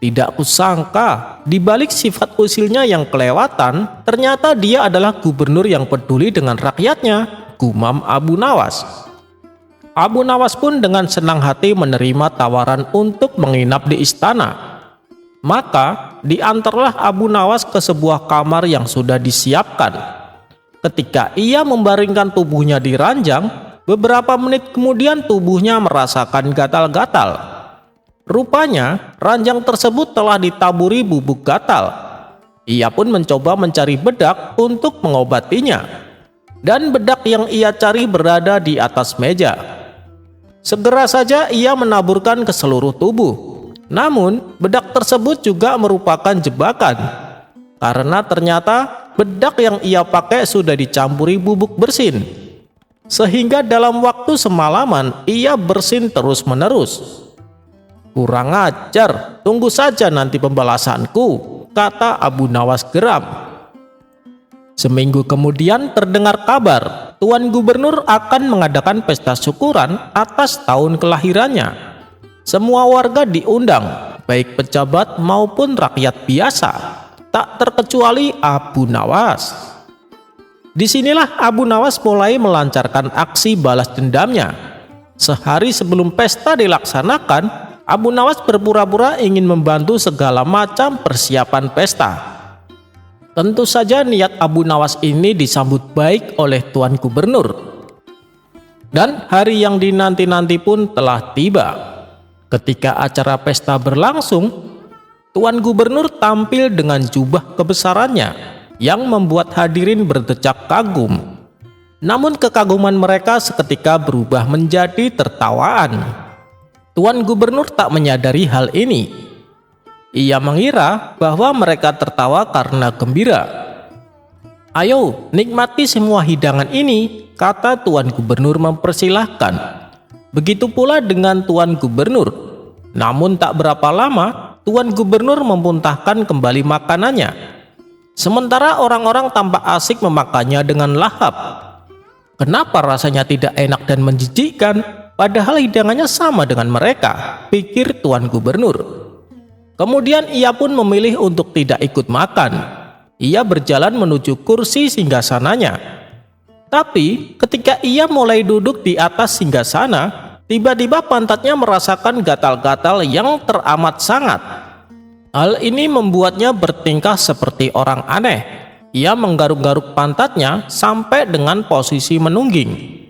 "Tidak kusangka, di balik sifat usilnya yang kelewatan, ternyata dia adalah gubernur yang peduli dengan rakyatnya," gumam Abu Nawas. Abu Nawas pun dengan senang hati menerima tawaran untuk menginap di istana. Maka, diantarlah Abu Nawas ke sebuah kamar yang sudah disiapkan. Ketika ia membaringkan tubuhnya di ranjang, beberapa menit kemudian tubuhnya merasakan gatal-gatal. Rupanya, ranjang tersebut telah ditaburi bubuk gatal. Ia pun mencoba mencari bedak untuk mengobatinya. Dan bedak yang ia cari berada di atas meja. Segera saja ia menaburkan ke seluruh tubuh. Namun, bedak tersebut juga merupakan jebakan. Karena ternyata bedak yang ia pakai sudah dicampuri bubuk bersin. Sehingga dalam waktu semalaman ia bersin terus-menerus. "Kurang ajar, tunggu saja nanti pembalasanku," kata Abu Nawas geram. Seminggu kemudian terdengar kabar Tuan Gubernur akan mengadakan pesta syukuran atas tahun kelahirannya. Semua warga diundang, baik pejabat maupun rakyat biasa. Tak terkecuali Abu Nawas. Disinilah Abu Nawas mulai melancarkan aksi balas dendamnya. Sehari sebelum pesta dilaksanakan, Abu Nawas berpura-pura ingin membantu segala macam persiapan pesta. Tentu saja niat Abu Nawas ini disambut baik oleh Tuan Gubernur. Dan hari yang dinanti-nanti pun telah tiba. Ketika acara pesta berlangsung, Tuan Gubernur tampil dengan jubah kebesarannya yang membuat hadirin berdecak kagum. Namun kekaguman mereka seketika berubah menjadi tertawaan. Tuan Gubernur tak menyadari hal ini. Ia mengira bahwa mereka tertawa karena gembira. "Ayo, nikmati semua hidangan ini," kata Tuan Gubernur mempersilahkan. Begitu pula dengan Tuan Gubernur. Namun tak berapa lama, Tuan Gubernur memuntahkan kembali makanannya. Sementara orang-orang tampak asik memakannya dengan lahap. Kenapa rasanya tidak enak dan menjijikkan, padahal hidangannya sama dengan mereka, pikir Tuan Gubernur. Kemudian ia pun memilih untuk tidak ikut makan. ia berjalan menuju kursi singgasananya. Tapi ketika ia mulai duduk di atas singgasana, tiba-tiba pantatnya merasakan gatal-gatal yang teramat sangat. Hal ini membuatnya bertingkah seperti orang aneh. Ia menggaruk-garuk pantatnya sampai dengan posisi menungging.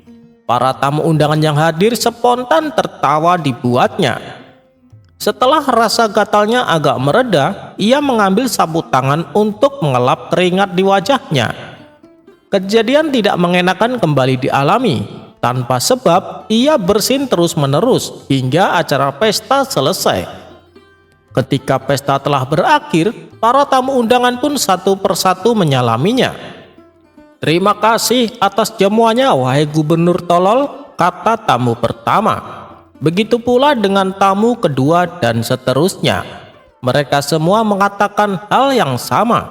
Para tamu undangan yang hadir spontan tertawa dibuatnya. Setelah rasa gatalnya agak mereda, ia mengambil sapu tangan untuk mengelap keringat di wajahnya. Kejadian tidak mengenakan kembali dialami. Tanpa sebab, ia bersin terus-menerus hingga acara pesta selesai. Ketika pesta telah berakhir, para tamu undangan pun satu persatu menyalaminya. "Terima kasih atas jamuannya, wahai gubernur tolol," kata tamu pertama. Begitu pula dengan tamu kedua dan seterusnya. Mereka semua mengatakan hal yang sama.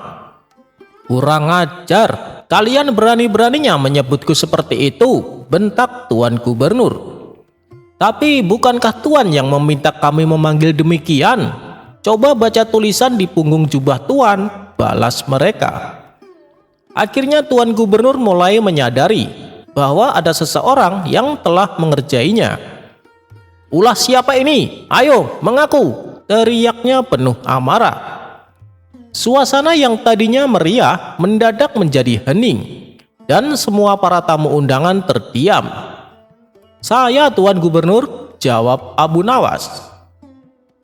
"Kurang ajar, kalian berani-beraninya menyebutku seperti itu," bentak Tuan Gubernur. "Tapi bukankah Tuan yang meminta kami memanggil demikian? Coba baca tulisan di punggung jubah Tuan," balas mereka. Akhirnya Tuan Gubernur mulai menyadari bahwa ada seseorang yang telah mengerjainya. "Ulah siapa ini? Ayo mengaku!" teriaknya penuh amarah. Suasana yang tadinya meriah mendadak menjadi hening dan semua para tamu undangan terdiam. "Saya Tuan Gubernur," jawab Abu Nawas.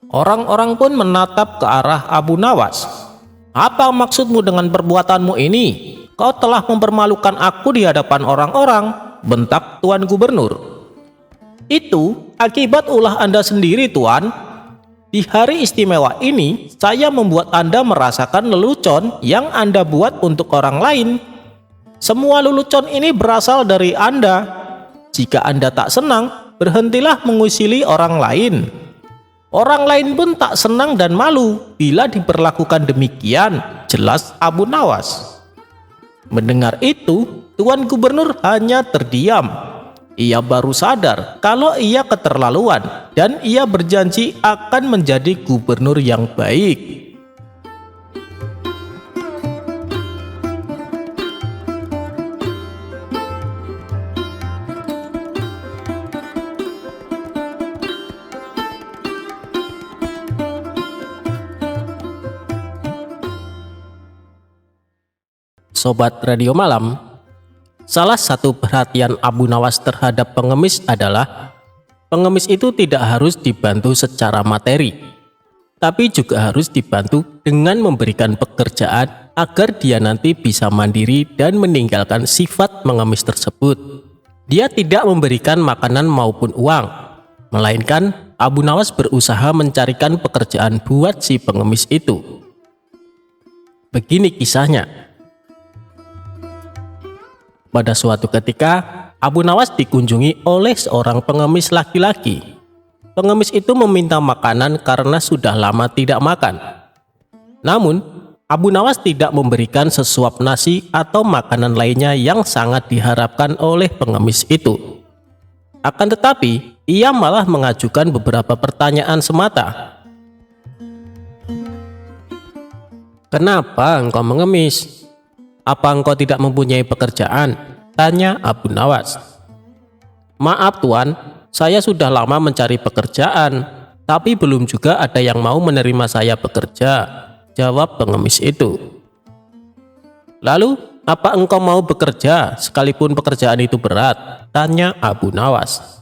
Orang-orang pun menatap ke arah Abu Nawas. "Apa maksudmu dengan perbuatanmu ini? Kau telah mempermalukan aku di hadapan orang-orang," bentak Tuan Gubernur. "Itu akibat ulah Anda sendiri, Tuan. Di hari istimewa ini, saya membuat Anda merasakan lelucon yang Anda buat untuk orang lain. Semua lelucon ini berasal dari Anda. Jika Anda tak senang, berhentilah mengusili orang lain. Orang lain pun tak senang dan malu bila diperlakukan demikian," jelas Abu Nawas. Mendengar itu, Tuan Gubernur hanya terdiam. Ia baru sadar kalau ia keterlaluan dan ia berjanji akan menjadi gubernur yang baik. Sobat Radio Malam, salah satu perhatian Abu Nawas terhadap pengemis adalah pengemis itu tidak harus dibantu secara materi, tapi juga harus dibantu dengan memberikan pekerjaan agar dia nanti bisa mandiri dan meninggalkan sifat mengemis tersebut. Dia tidak memberikan makanan maupun uang, melainkan Abu Nawas berusaha mencarikan pekerjaan buat si pengemis itu. Begini kisahnya. Pada suatu ketika, Abu Nawas dikunjungi oleh seorang pengemis laki-laki. Pengemis itu meminta makanan karena sudah lama tidak makan. Namun, Abu Nawas tidak memberikan sesuap nasi atau makanan lainnya yang sangat diharapkan oleh pengemis itu. Akan tetapi, ia malah mengajukan beberapa pertanyaan semata. "Kenapa engkau mengemis? Apa engkau tidak mempunyai pekerjaan?" tanya Abu Nawas. "Maaf Tuan, saya sudah lama mencari pekerjaan, tapi belum juga ada yang mau menerima saya bekerja," jawab pengemis itu. "Lalu, apa engkau mau bekerja sekalipun pekerjaan itu berat?" tanya Abu Nawas.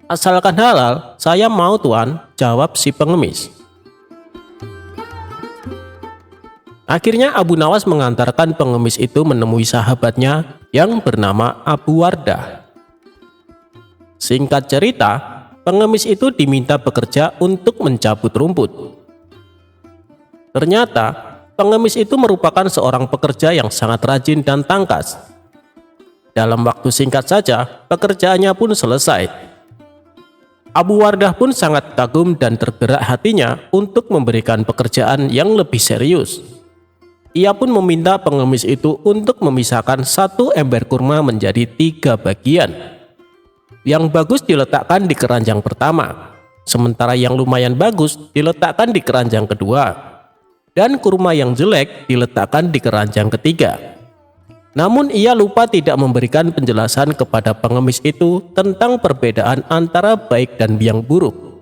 "Asalkan halal, saya mau Tuan," jawab si pengemis. Akhirnya Abu Nawas mengantarkan pengemis itu menemui sahabatnya yang bernama Abu Wardah. Singkat cerita, pengemis itu diminta bekerja untuk mencabut rumput. Ternyata, pengemis itu merupakan seorang pekerja yang sangat rajin dan tangkas. Dalam waktu singkat saja, pekerjaannya pun selesai. Abu Wardah pun sangat kagum dan tergerak hatinya untuk memberikan pekerjaan yang lebih serius. Ia pun meminta pengemis itu untuk memisahkan satu ember kurma menjadi 3 bagian. Yang bagus diletakkan di keranjang pertama, sementara yang lumayan bagus diletakkan di keranjang kedua. dan kurma yang jelek diletakkan di keranjang ketiga. Namun ia lupa tidak memberikan penjelasan kepada pengemis itu tentang perbedaan antara baik dan yang buruk.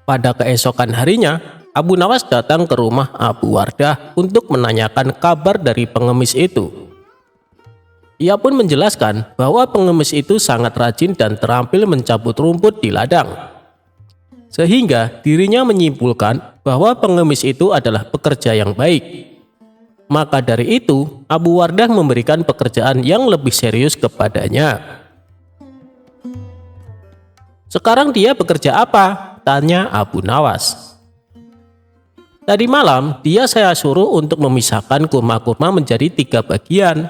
Pada keesokan harinya, Abu Nawas datang ke rumah Abu Wardah untuk menanyakan kabar dari pengemis itu. Ia pun menjelaskan bahwa pengemis itu sangat rajin dan terampil mencabut rumput di ladang. Sehingga dirinya menyimpulkan bahwa pengemis itu adalah pekerja yang baik. Maka dari itu, Abu Wardah memberikan pekerjaan yang lebih serius kepadanya. "Sekarang dia bekerja apa?" tanya Abu Nawas. "Tadi malam dia saya suruh untuk memisahkan kurma-kurma menjadi 3 bagian.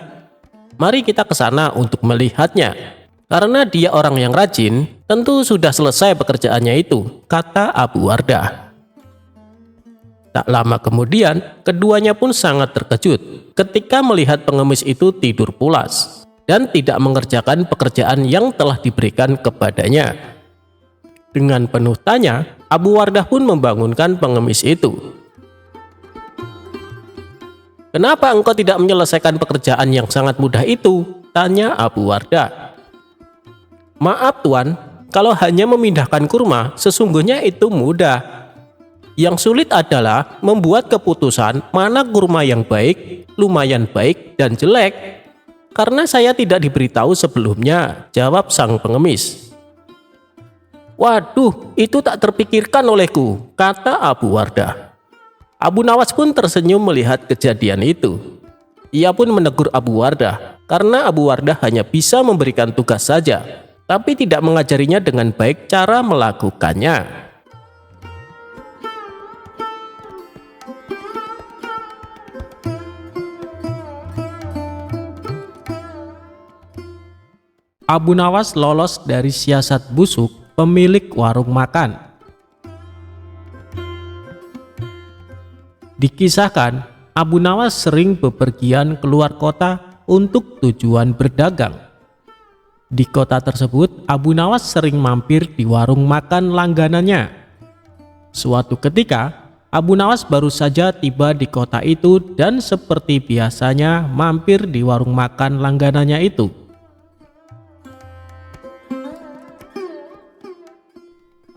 Mari kita ke sana untuk melihatnya. Karena dia orang yang rajin, tentu sudah selesai pekerjaannya itu," kata Abu Wardah. Tak lama kemudian, keduanya pun sangat terkejut ketika melihat pengemis itu tidur pulas dan tidak mengerjakan pekerjaan yang telah diberikan kepadanya. Dengan penuh tanya, Abu Wardah pun membangunkan pengemis itu. "Kenapa engkau tidak menyelesaikan pekerjaan yang sangat mudah itu?" tanya Abu Wardah. "Maaf Tuan, kalau hanya memindahkan kurma, sesungguhnya itu mudah. Yang sulit adalah membuat keputusan mana kurma yang baik, lumayan baik, dan jelek. Karena saya tidak diberitahu sebelumnya," jawab sang pengemis. "Waduh, itu tak terpikirkan olehku," kata Abu Wardah. Abu Nawas pun tersenyum melihat kejadian itu. Ia pun menegur Abu Wardah karena Abu Wardah hanya bisa memberikan tugas saja, tapi tidak mengajarinya dengan baik cara melakukannya. Abu Nawas lolos dari siasat busuk pemilik warung makan. Dikisahkan, Abu Nawas sering bepergian keluar kota untuk tujuan berdagang. Di kota tersebut, Abu Nawas sering mampir di warung makan langganannya. Suatu ketika, Abu Nawas baru saja tiba di kota itu dan seperti biasanya mampir di warung makan langganannya itu.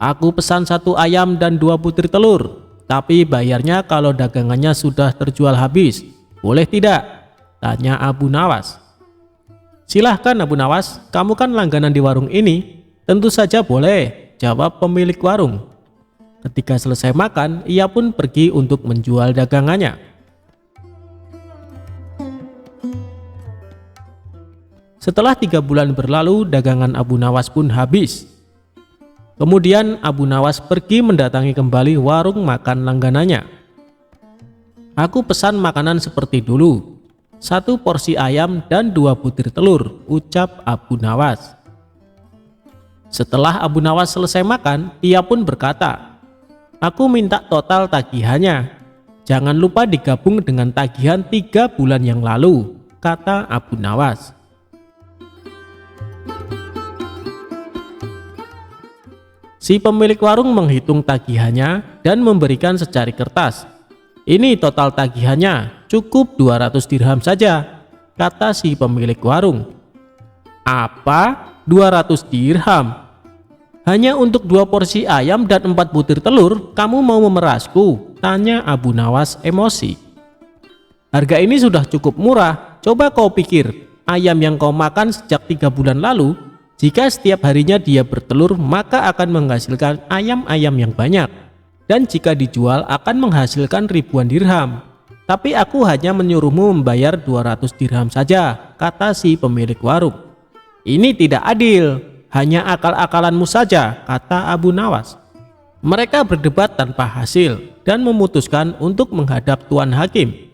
"Aku pesan 1 ayam dan 2 butir telur. Tapi bayarnya kalau dagangannya sudah terjual habis. Boleh tidak?" tanya Abu Nawas. "Silahkan Abu Nawas, kamu kan langganan di warung ini." "Tentu saja boleh," jawab pemilik warung. Ketika selesai makan, ia pun pergi untuk menjual dagangannya. Setelah 3 bulan berlalu, dagangan Abu Nawas pun habis. Kemudian Abu Nawas pergi mendatangi kembali warung makan langganannya. "Aku pesan makanan seperti dulu, 1 porsi ayam dan 2 butir telur," ucap Abu Nawas. Setelah Abu Nawas selesai makan, ia pun berkata, "Aku minta total tagihannya. Jangan lupa digabung dengan tagihan 3 bulan yang lalu," kata Abu Nawas. Si pemilik warung menghitung tagihannya dan memberikan secari kertas. "Ini total tagihannya, cukup 200 dirham saja," kata si pemilik warung. "Apa? 200 dirham? Hanya untuk 2 porsi ayam dan 4 butir telur, kamu mau memerasku?" tanya Abu Nawas emosi. "Harga ini sudah cukup murah. Coba kau pikir, ayam yang kau makan sejak 3 bulan lalu, jika setiap harinya dia bertelur, maka akan menghasilkan ayam-ayam yang banyak. Dan jika dijual akan menghasilkan ribuan dirham. Tapi aku hanya menyuruhmu membayar 200 dirham saja," kata si pemilik warung. "Ini tidak adil, hanya akal-akalanmu saja," kata Abu Nawas. Mereka berdebat tanpa hasil dan memutuskan untuk menghadap Tuan Hakim.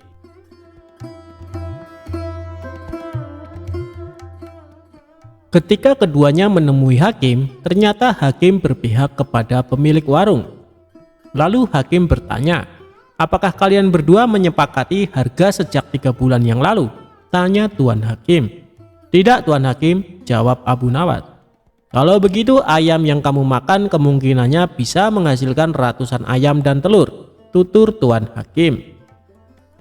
Ketika keduanya menemui hakim, ternyata hakim berpihak kepada pemilik warung. Lalu hakim bertanya, "Apakah kalian berdua menyepakati harga sejak 3 bulan yang lalu?" tanya Tuan Hakim. "Tidak Tuan Hakim," jawab Abu Nawas. Kalau begitu ayam yang kamu makan kemungkinannya bisa menghasilkan ratusan ayam dan telur, tutur Tuan Hakim.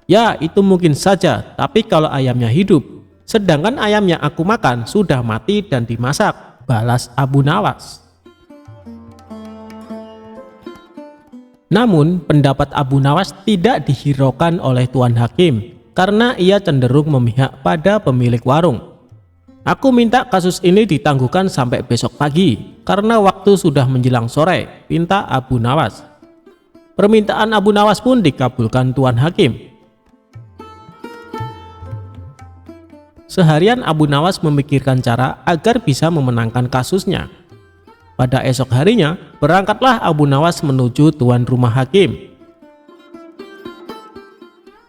Ya, itu mungkin saja, tapi kalau ayamnya hidup, sedangkan ayam yang aku makan sudah mati dan dimasak, balas Abu Nawas. Namun, pendapat Abu Nawas tidak dihiraukan oleh Tuan Hakim karena ia cenderung memihak pada pemilik warung. Aku minta kasus ini ditangguhkan sampai besok pagi karena waktu sudah menjelang sore, pinta Abu Nawas. Permintaan Abu Nawas pun dikabulkan Tuan Hakim. Seharian Abu Nawas memikirkan cara agar bisa memenangkan kasusnya. Pada esok harinya, berangkatlah Abu Nawas menuju tuan rumah hakim.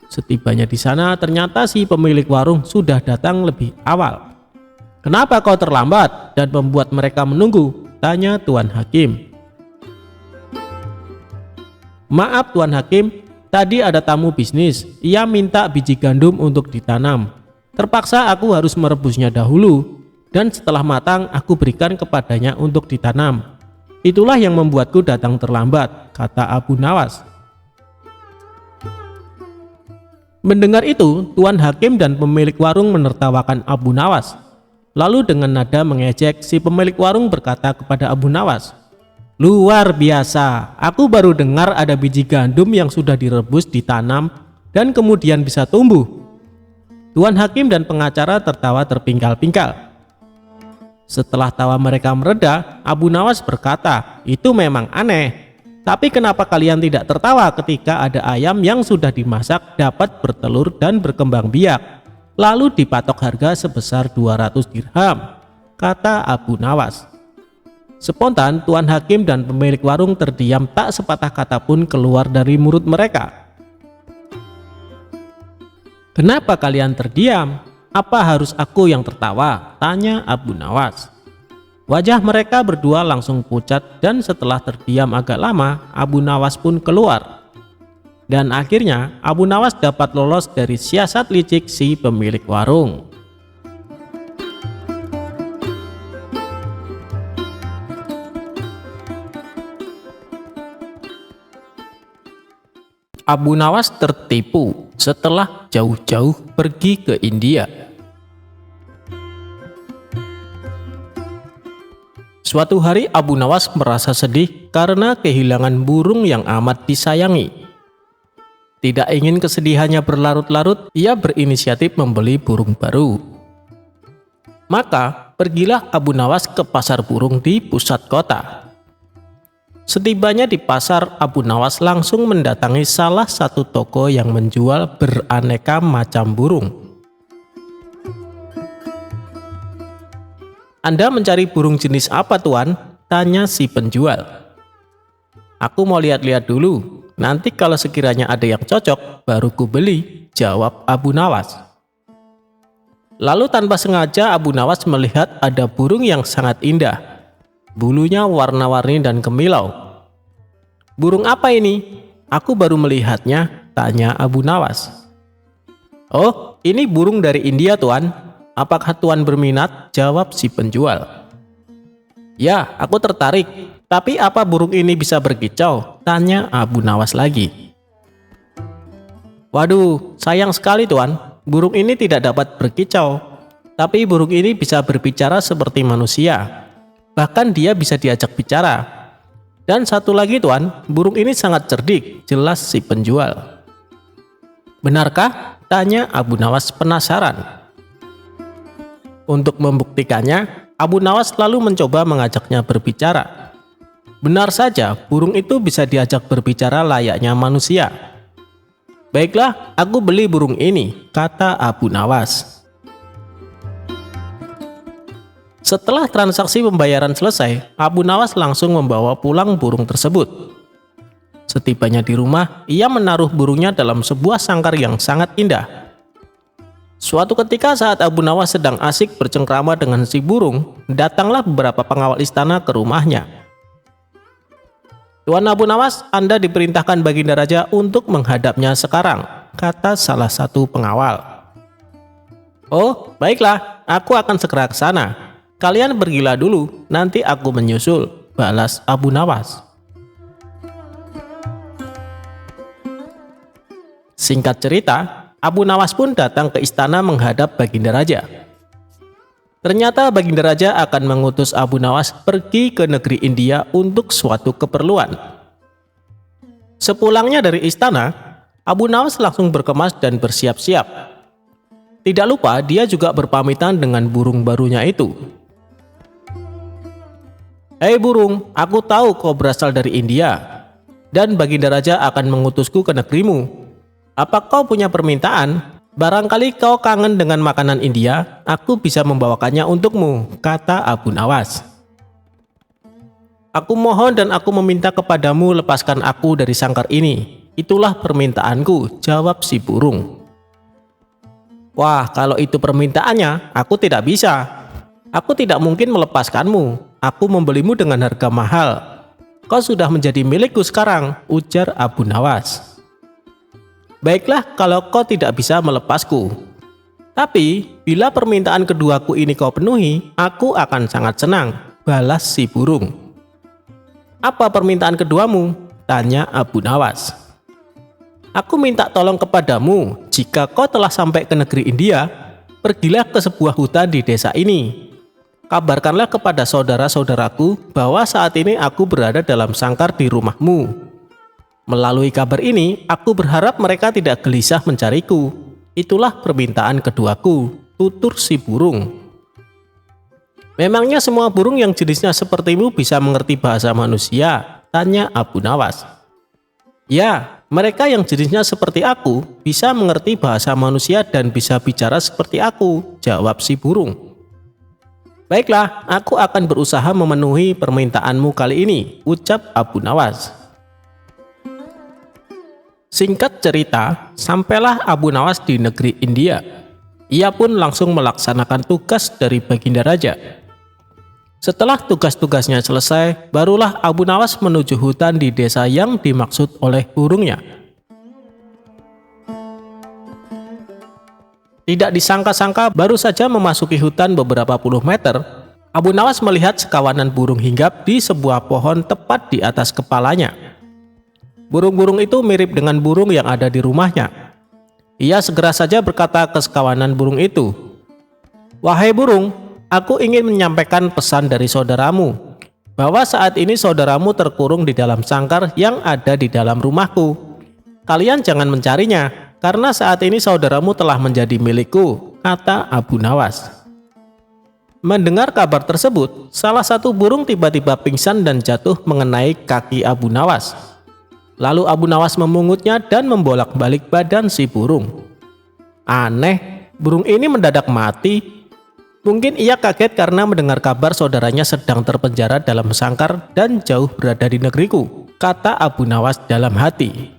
Setibanya di sana, ternyata si pemilik warung sudah datang lebih awal. "Kenapa kau terlambat dan membuat mereka menunggu?" tanya Tuan Hakim. "Maaf Tuan Hakim, tadi ada tamu bisnis. Ia minta biji gandum untuk ditanam. Terpaksa aku harus merebusnya dahulu, dan setelah matang aku berikan kepadanya untuk ditanam. Itulah yang membuatku datang terlambat," kata Abu Nawas. Mendengar itu, Tuan Hakim dan pemilik warung menertawakan Abu Nawas. Lalu dengan nada mengejek, si pemilik warung berkata kepada Abu Nawas, "Luar biasa, aku baru dengar ada biji gandum yang sudah direbus, ditanam, dan kemudian bisa tumbuh." Tuan Hakim dan pengacara tertawa terpingkal-pingkal. Setelah tawa mereka mereda, Abu Nawas berkata, "Itu memang aneh. Tapi kenapa kalian tidak tertawa ketika ada ayam yang sudah dimasak dapat bertelur dan berkembang biak, lalu dipatok harga sebesar 200 dirham, kata Abu Nawas. Spontan Tuan Hakim dan pemilik warung terdiam, tak sepatah kata pun keluar dari mulut mereka. "Kenapa kalian terdiam? Apa harus aku yang tertawa?" tanya Abu Nawas. Wajah mereka berdua langsung pucat, dan setelah terdiam agak lama, Abu Nawas pun keluar. Dan akhirnya Abu Nawas dapat lolos dari siasat licik si pemilik warung. Abu Nawas tertipu setelah jauh-jauh pergi ke India. Suatu hari Abu Nawas merasa sedih karena kehilangan burung yang amat disayangi. Tidak ingin kesedihannya berlarut-larut, ia berinisiatif membeli burung baru. Maka pergilah Abu Nawas ke pasar burung di pusat kota. Setibanya di pasar, Abu Nawas langsung mendatangi salah satu toko yang menjual beraneka macam burung. "Anda mencari burung jenis apa, Tuan?" tanya si penjual. "Aku mau lihat-lihat dulu. Nanti kalau sekiranya ada yang cocok, baru ku beli," jawab Abu Nawas. Lalu tanpa sengaja Abu Nawas melihat ada burung yang sangat indah. Bulunya warna-warni dan kemilau. "Burung apa ini? Aku baru melihatnya," tanya Abu Nawas. "Oh, ini burung dari India, Tuan. Apakah Tuan berminat?" jawab si penjual. "Ya, aku tertarik. Tapi apa burung ini bisa berkicau?" tanya Abu Nawas lagi. "Waduh, sayang sekali, Tuan. Burung ini tidak dapat berkicau. Tapi burung ini bisa berbicara seperti manusia. Bahkan dia bisa diajak bicara. Dan satu lagi, Tuan, burung ini sangat cerdik," jelas si penjual. "Benarkah?" tanya Abu Nawas penasaran. Untuk membuktikannya, Abu Nawas lalu mencoba mengajaknya berbicara. Benar saja, burung itu bisa diajak berbicara layaknya manusia. "Baiklah, aku beli burung ini," kata Abu Nawas. Setelah transaksi pembayaran selesai, Abu Nawas langsung membawa pulang burung tersebut. Setibanya di rumah, ia menaruh burungnya dalam sebuah sangkar yang sangat indah. Suatu ketika saat Abu Nawas sedang asik bercengkrama dengan si burung, datanglah beberapa pengawal istana ke rumahnya. "Tuan Abu Nawas, Anda diperintahkan Baginda Raja untuk menghadapnya sekarang," kata salah satu pengawal. "Oh, baiklah, aku akan segera ke sana. Kalian pergilah dulu, nanti aku menyusul, balas Abu Nawas. Singkat cerita, Abu Nawas pun datang ke istana menghadap Baginda Raja. Ternyata Baginda Raja akan mengutus Abu Nawas pergi ke negeri India untuk suatu keperluan. Sepulangnya dari istana, Abu Nawas langsung berkemas dan bersiap-siap. Tidak lupa dia juga berpamitan dengan burung barunya itu. "Hei burung, aku tahu kau berasal dari India, dan Baginda Raja akan mengutusku ke negerimu. Apa kau punya permintaan? Barangkali kau kangen dengan makanan India, aku bisa membawakannya untukmu," kata Abu Nawas. "Aku mohon dan aku meminta kepadamu, lepaskan aku dari sangkar ini. Itulah permintaanku," jawab si burung. "Wah, kalau itu permintaannya, aku tidak bisa. Aku tidak mungkin melepaskanmu. Aku membelimu dengan harga mahal. Kau sudah menjadi milikku sekarang," ujar Abu Nawas. "Baiklah kalau kau tidak bisa melepasku. Tapi bila permintaan keduaku ini kau penuhi, aku akan sangat senang," balas si burung. "Apa permintaan keduamu?" tanya Abu Nawas. "Aku minta tolong kepadamu, jika kau telah sampai ke negeri India, pergilah ke sebuah hutan di desa ini. Kabarkanlah kepada saudara-saudaraku bahwa saat ini aku berada dalam sangkar di rumahmu. Melalui kabar ini, aku berharap mereka tidak gelisah mencariku. Itulah permintaan keduaku," tutur si burung. "Memangnya semua burung yang jenisnya sepertimu bisa mengerti bahasa manusia?" tanya Abu Nawas. "Ya, mereka yang jenisnya seperti aku bisa mengerti bahasa manusia dan bisa bicara seperti aku," jawab si burung. "Baiklah, aku akan berusaha memenuhi permintaanmu kali ini," ucap Abu Nawas. Singkat cerita, sampailah Abu Nawas di negeri India. Ia pun langsung melaksanakan tugas dari Baginda Raja. Setelah tugas-tugasnya selesai, barulah Abu Nawas menuju hutan di desa yang dimaksud oleh burungnya. Tidak disangka-sangka, baru saja memasuki hutan beberapa puluh meter, Abu Nawas melihat sekawanan burung hinggap di sebuah pohon tepat di atas kepalanya. Burung-burung itu mirip dengan burung yang ada di rumahnya. Ia segera saja berkata ke sekawanan burung itu, "Wahai burung, aku ingin menyampaikan pesan dari saudaramu, bahwa saat ini saudaramu terkurung di dalam sangkar yang ada di dalam rumahku. Kalian jangan mencarinya, karena saat ini saudaramu telah menjadi milikku," kata Abu Nawas. Mendengar kabar tersebut, salah satu burung tiba-tiba pingsan dan jatuh mengenai kaki Abu Nawas. Lalu Abu Nawas memungutnya dan membolak-balik badan si burung. Aneh, burung ini mendadak mati. Mungkin ia kaget karena mendengar kabar saudaranya sedang terpenjara dalam sangkar dan jauh berada di negeriku, kata Abu Nawas dalam hati.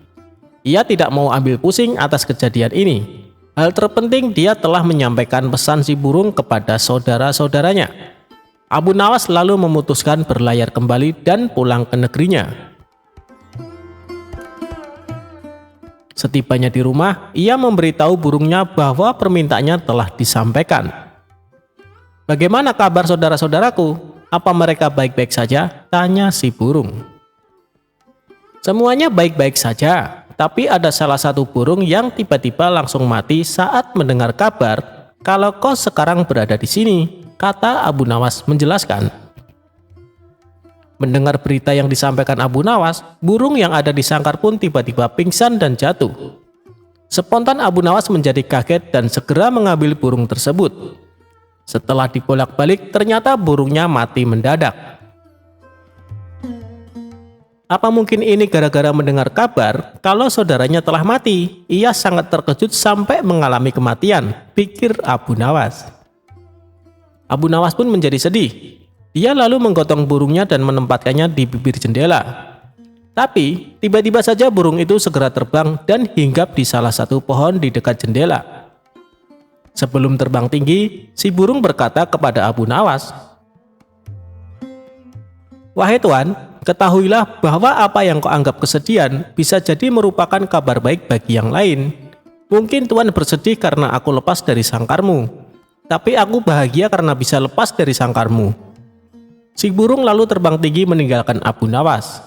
Ia tidak mau ambil pusing atas kejadian ini. Hal terpenting, dia telah menyampaikan pesan si burung kepada saudara-saudaranya. Abu Nawas lalu memutuskan berlayar kembali dan pulang ke negerinya. Setibanya di rumah, ia memberitahu burungnya bahwa permintaannya telah disampaikan. "Bagaimana kabar saudara-saudaraku? Apa mereka baik-baik saja?" tanya si burung. "Semuanya baik-baik saja, tapi ada salah satu burung yang tiba-tiba langsung mati saat mendengar kabar kalau kau sekarang berada di sini," kata Abu Nawas menjelaskan. Mendengar berita yang disampaikan Abu Nawas, burung yang ada di sangkar pun tiba-tiba pingsan dan jatuh. Spontan Abu Nawas menjadi kaget dan segera mengambil burung tersebut. Setelah dibolak-balik, ternyata burungnya mati mendadak. Apa mungkin ini gara-gara mendengar kabar kalau saudaranya telah mati? Ia sangat terkejut sampai mengalami kematian, pikir Abu Nawas. Abu Nawas pun menjadi sedih. Dia lalu menggotong burungnya dan menempatkannya di bibir jendela. Tapi tiba-tiba saja burung itu segera terbang dan hinggap di salah satu pohon di dekat jendela. Sebelum terbang tinggi, si burung berkata kepada Abu Nawas, "Wahai Tuan, ketahuilah bahwa apa yang kau anggap kesedihan bisa jadi merupakan kabar baik bagi yang lain. Mungkin Tuan bersedih karena aku lepas dari sangkarmu. Tapi aku bahagia karena bisa lepas dari sangkarmu. Si burung lalu terbang tinggi meninggalkan Abu Nawas.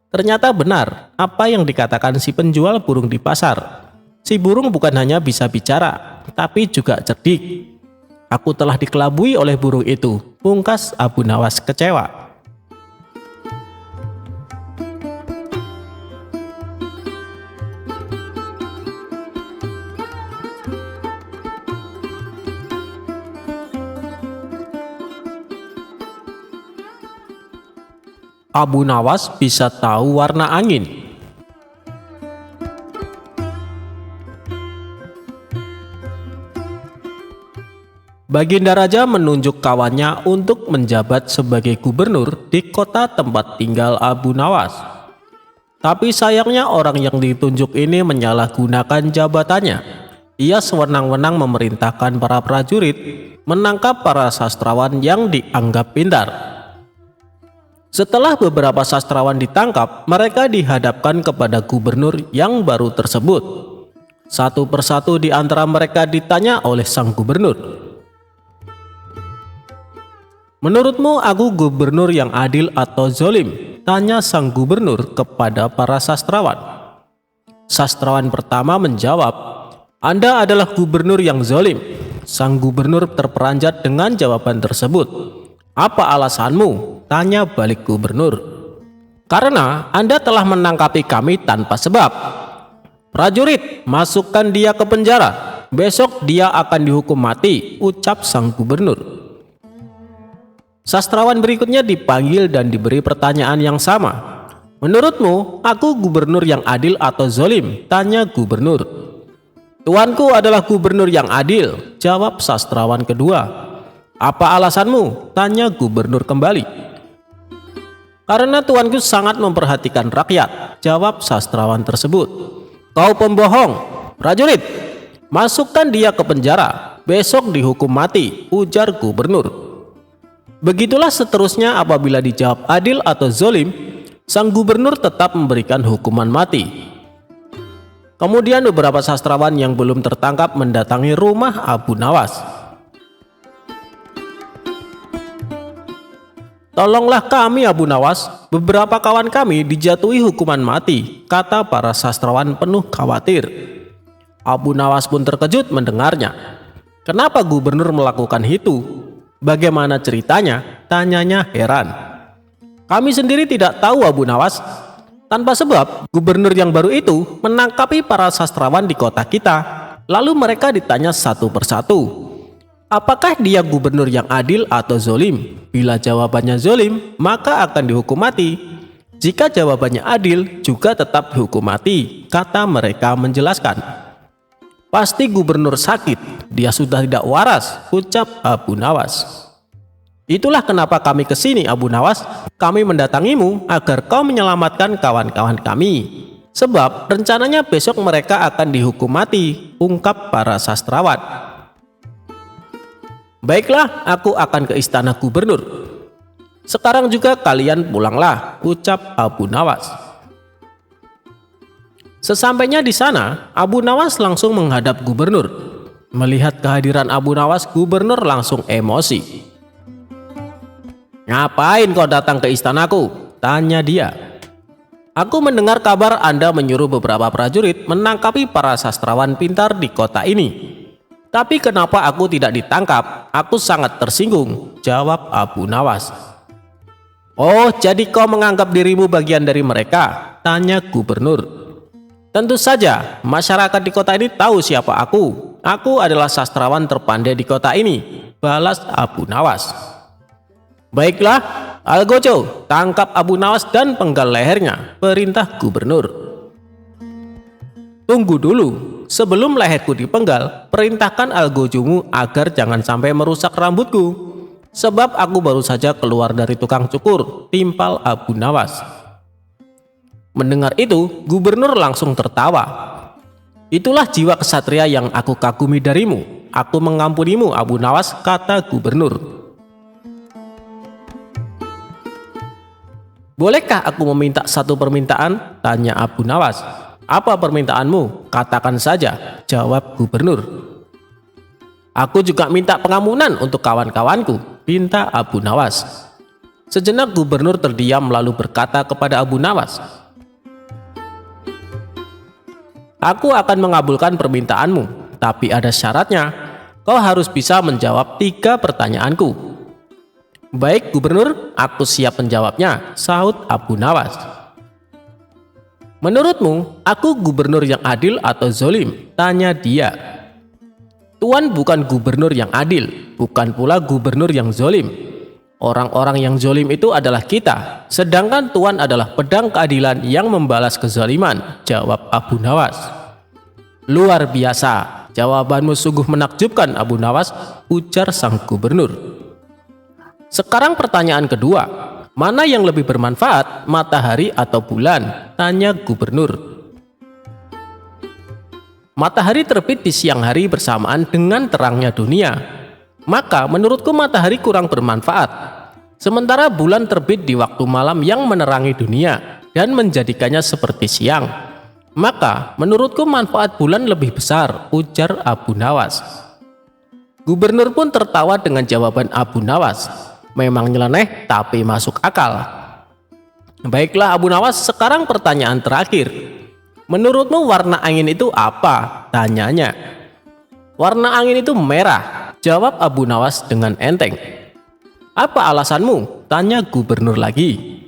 Ternyata benar apa yang dikatakan si penjual burung di pasar. Si burung bukan hanya bisa bicara, tapi juga cerdik. Aku telah dikelabui oleh burung itu, pungkas Abu Nawas kecewa. Abu Nawas bisa tahu warna angin. Baginda Raja menunjuk kawannya untuk menjabat sebagai gubernur di kota tempat tinggal Abu Nawas. Tapi sayangnya orang yang ditunjuk ini menyalahgunakan jabatannya. Ia sewenang-wenang memerintahkan para prajurit menangkap para sastrawan yang dianggap pintar. Setelah beberapa sastrawan ditangkap, mereka dihadapkan kepada gubernur yang baru tersebut. Satu persatu di antara mereka ditanya oleh sang gubernur. Menurutmu aku gubernur yang adil atau zolim? Tanya sang gubernur kepada para sastrawan. Sastrawan pertama menjawab, Anda adalah gubernur yang zolim. Sang gubernur terperanjat dengan jawaban tersebut. Apa alasanmu? Tanya balik gubernur. Karena Anda telah menangkapi kami tanpa sebab. Prajurit, masukkan dia ke penjara. Besok dia akan dihukum mati, ucap sang gubernur. Sastrawan berikutnya dipanggil dan diberi pertanyaan yang sama. Menurutmu, aku gubernur yang adil atau zolim? Tanya gubernur. Tuanku adalah gubernur yang adil, jawab sastrawan kedua. Apa alasanmu? Tanya gubernur kembali. Karena tuanku sangat memperhatikan rakyat, jawab sastrawan tersebut. Kau pembohong. Prajurit, masukkan dia ke penjara. Besok dihukum mati, ujar gubernur. Begitulah seterusnya apabila dijawab adil atau zolim, sang gubernur tetap memberikan hukuman mati. Kemudian beberapa sastrawan yang belum tertangkap mendatangi rumah Abu Nawas. Tolonglah kami Abu Nawas, beberapa kawan kami dijatuhi hukuman mati, kata para sastrawan penuh khawatir. Abu Nawas pun terkejut mendengarnya. Kenapa gubernur melakukan itu? Bagaimana ceritanya? Tanyanya heran. Kami sendiri tidak tahu Abu Nawas. Tanpa sebab, gubernur yang baru itu menangkapi para sastrawan di kota kita. Lalu mereka ditanya satu persatu. Apakah dia gubernur yang adil atau zolim? Bila jawabannya zolim, maka akan dihukum mati. Jika jawabannya adil, juga tetap dihukum mati, kata mereka menjelaskan. Pasti gubernur sakit, dia sudah tidak waras, ucap Abu Nawas. Itulah kenapa kami ke sini Abu Nawas. Kami mendatangimu agar kau menyelamatkan kawan-kawan kami. Sebab rencananya besok mereka akan dihukum mati, ungkap para sastrawan. Baiklah, aku akan ke istana gubernur. Sekarang juga kalian pulanglah, ucap Abu Nawas. Sesampainya di sana, Abu Nawas langsung menghadap gubernur. Melihat kehadiran Abu Nawas, gubernur langsung emosi. Ngapain kau datang ke istanaku? Tanya dia. Aku mendengar kabar Anda menyuruh beberapa prajurit menangkapi para sastrawan pintar di kota ini. Tapi kenapa aku tidak ditangkap? Aku sangat tersinggung, jawab Abu Nawas. Oh, jadi kau menganggap dirimu bagian dari mereka? Tanya gubernur. Tentu saja, masyarakat di kota ini tahu siapa aku. Aku adalah sastrawan terpandai di kota ini, balas Abu Nawas. Baiklah, Algojo, tangkap Abu Nawas dan penggal lehernya, perintah gubernur. Tunggu dulu, sebelum leherku dipenggal, perintahkan Algojomu agar jangan sampai merusak rambutku. Sebab aku baru saja keluar dari tukang cukur, timpal Abu Nawas. Mendengar itu, gubernur langsung tertawa. Itulah jiwa kesatria yang aku kagumi darimu. Aku mengampunimu Abu Nawas, kata gubernur. Bolehkah aku meminta satu permintaan? Tanya Abu Nawas. Apa permintaanmu? Katakan saja, jawab gubernur. Aku juga minta pengampunan untuk kawan-kawanku, pinta Abu Nawas. Sejenak gubernur terdiam lalu berkata kepada Abu Nawas, "Aku akan mengabulkan permintaanmu, tapi ada syaratnya. Kau harus bisa menjawab 3 pertanyaanku." "Baik gubernur, aku siap menjawabnya," sahut Abu Nawas. "Menurutmu, aku gubernur yang adil atau zolim?" tanya dia. "Tuan bukan gubernur yang adil, bukan pula gubernur yang zolim. Orang-orang yang zolim itu adalah kita, sedangkan Tuan adalah pedang keadilan yang membalas kezaliman," jawab Abu Nawas. "Luar biasa, jawabanmu sungguh menakjubkan Abu Nawas," ujar sang gubernur. "Sekarang pertanyaan kedua, mana yang lebih bermanfaat, matahari atau bulan?" tanya gubernur. "Matahari terbit di siang hari bersamaan dengan terangnya dunia. Maka menurutku matahari kurang bermanfaat. Sementara bulan terbit di waktu malam yang menerangi dunia dan menjadikannya seperti siang. Maka menurutku manfaat bulan lebih besar," ujar Abu Nawas. Gubernur pun tertawa dengan jawaban Abu Nawas. Memang nyeleneh tapi masuk akal. "Baiklah Abu Nawas, sekarang pertanyaan terakhir. Menurutmu warna angin itu apa?" tanyanya. "Warna angin itu merah," jawab Abu Nawas dengan enteng. "Apa alasanmu?" tanya gubernur lagi.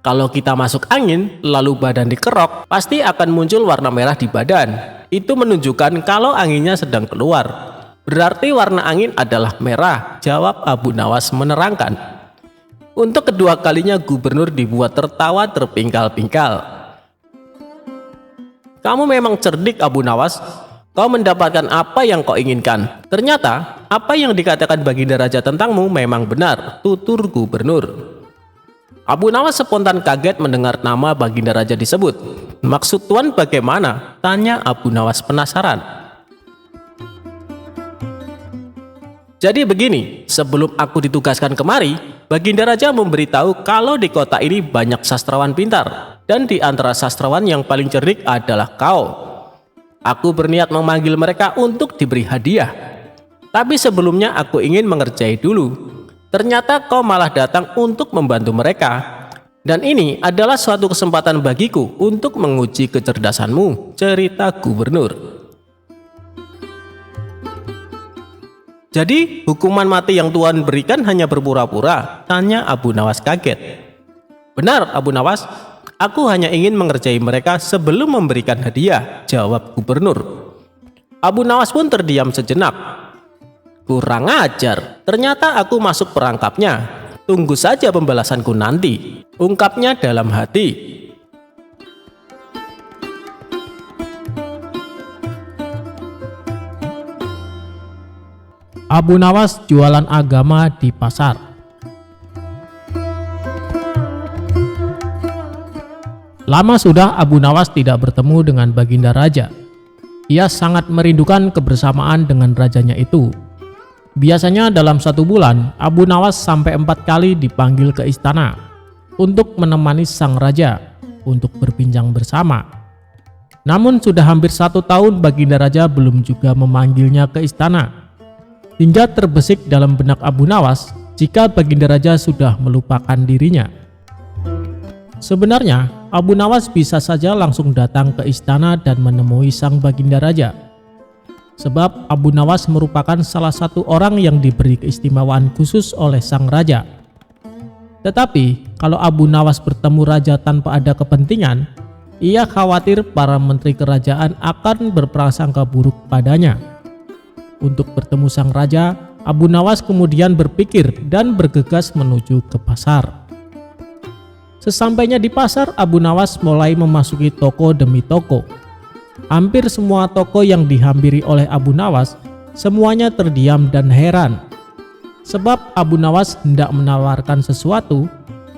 "Kalau kita masuk angin lalu badan dikerok, pasti akan muncul warna merah di badan. Itu menunjukkan kalau anginnya sedang keluar. Berarti warna angin adalah merah," jawab Abu Nawas menerangkan. Untuk kedua kalinya gubernur dibuat tertawa terpingkal-pingkal. "Kamu memang cerdik Abu Nawas. Kau mendapatkan apa yang kau inginkan. Ternyata apa yang dikatakan Baginda Raja tentangmu memang benar," tutur gubernur. Abu Nawas spontan kaget mendengar nama Baginda Raja disebut. "Maksud Tuan bagaimana?" tanya Abu Nawas penasaran. "Jadi begini, sebelum aku ditugaskan kemari, Baginda Raja memberitahu kalau di kota ini banyak sastrawan pintar, dan di antara sastrawan yang paling cerdik adalah kau. Aku berniat memanggil mereka untuk diberi hadiah. Tapi sebelumnya aku ingin mengerjai dulu. Ternyata kau malah datang untuk membantu mereka. Dan ini adalah suatu kesempatan bagiku untuk menguji kecerdasanmu," cerita gubernur. "Jadi hukuman mati yang Tuan berikan hanya berpura-pura?" tanya Abu Nawas kaget. "Benar Abu Nawas, aku hanya ingin mengerjai mereka sebelum memberikan hadiah," jawab gubernur. Abu Nawas pun terdiam sejenak. "Kurang ajar, ternyata aku masuk perangkapnya. Tunggu saja pembalasanku nanti," ungkapnya dalam hati. Abu Nawas jualan agama di pasar. Lama sudah Abu Nawas tidak bertemu dengan Baginda Raja. Ia sangat merindukan kebersamaan dengan rajanya itu. Biasanya dalam 1 bulan, Abu Nawas sampai 4 kali dipanggil ke istana untuk menemani sang raja untuk berbincang bersama. Namun sudah hampir 1 tahun Baginda Raja belum juga memanggilnya ke istana. Hingga terbesit dalam benak Abu Nawas jika Baginda Raja sudah melupakan dirinya. Sebenarnya Abu Nawas bisa saja langsung datang ke istana dan menemui sang Baginda Raja. Sebab Abu Nawas merupakan salah satu orang yang diberi keistimewaan khusus oleh sang raja. Tetapi kalau Abu Nawas bertemu raja tanpa ada kepentingan, ia khawatir para menteri kerajaan akan berprasangka buruk padanya. Untuk bertemu sang raja, Abu Nawas kemudian berpikir dan bergegas menuju ke pasar. Sesampainya di pasar, Abu Nawas mulai memasuki toko demi toko. Hampir semua toko yang dihampiri oleh Abu Nawas, semuanya terdiam dan heran. Sebab Abu Nawas hendak menawarkan sesuatu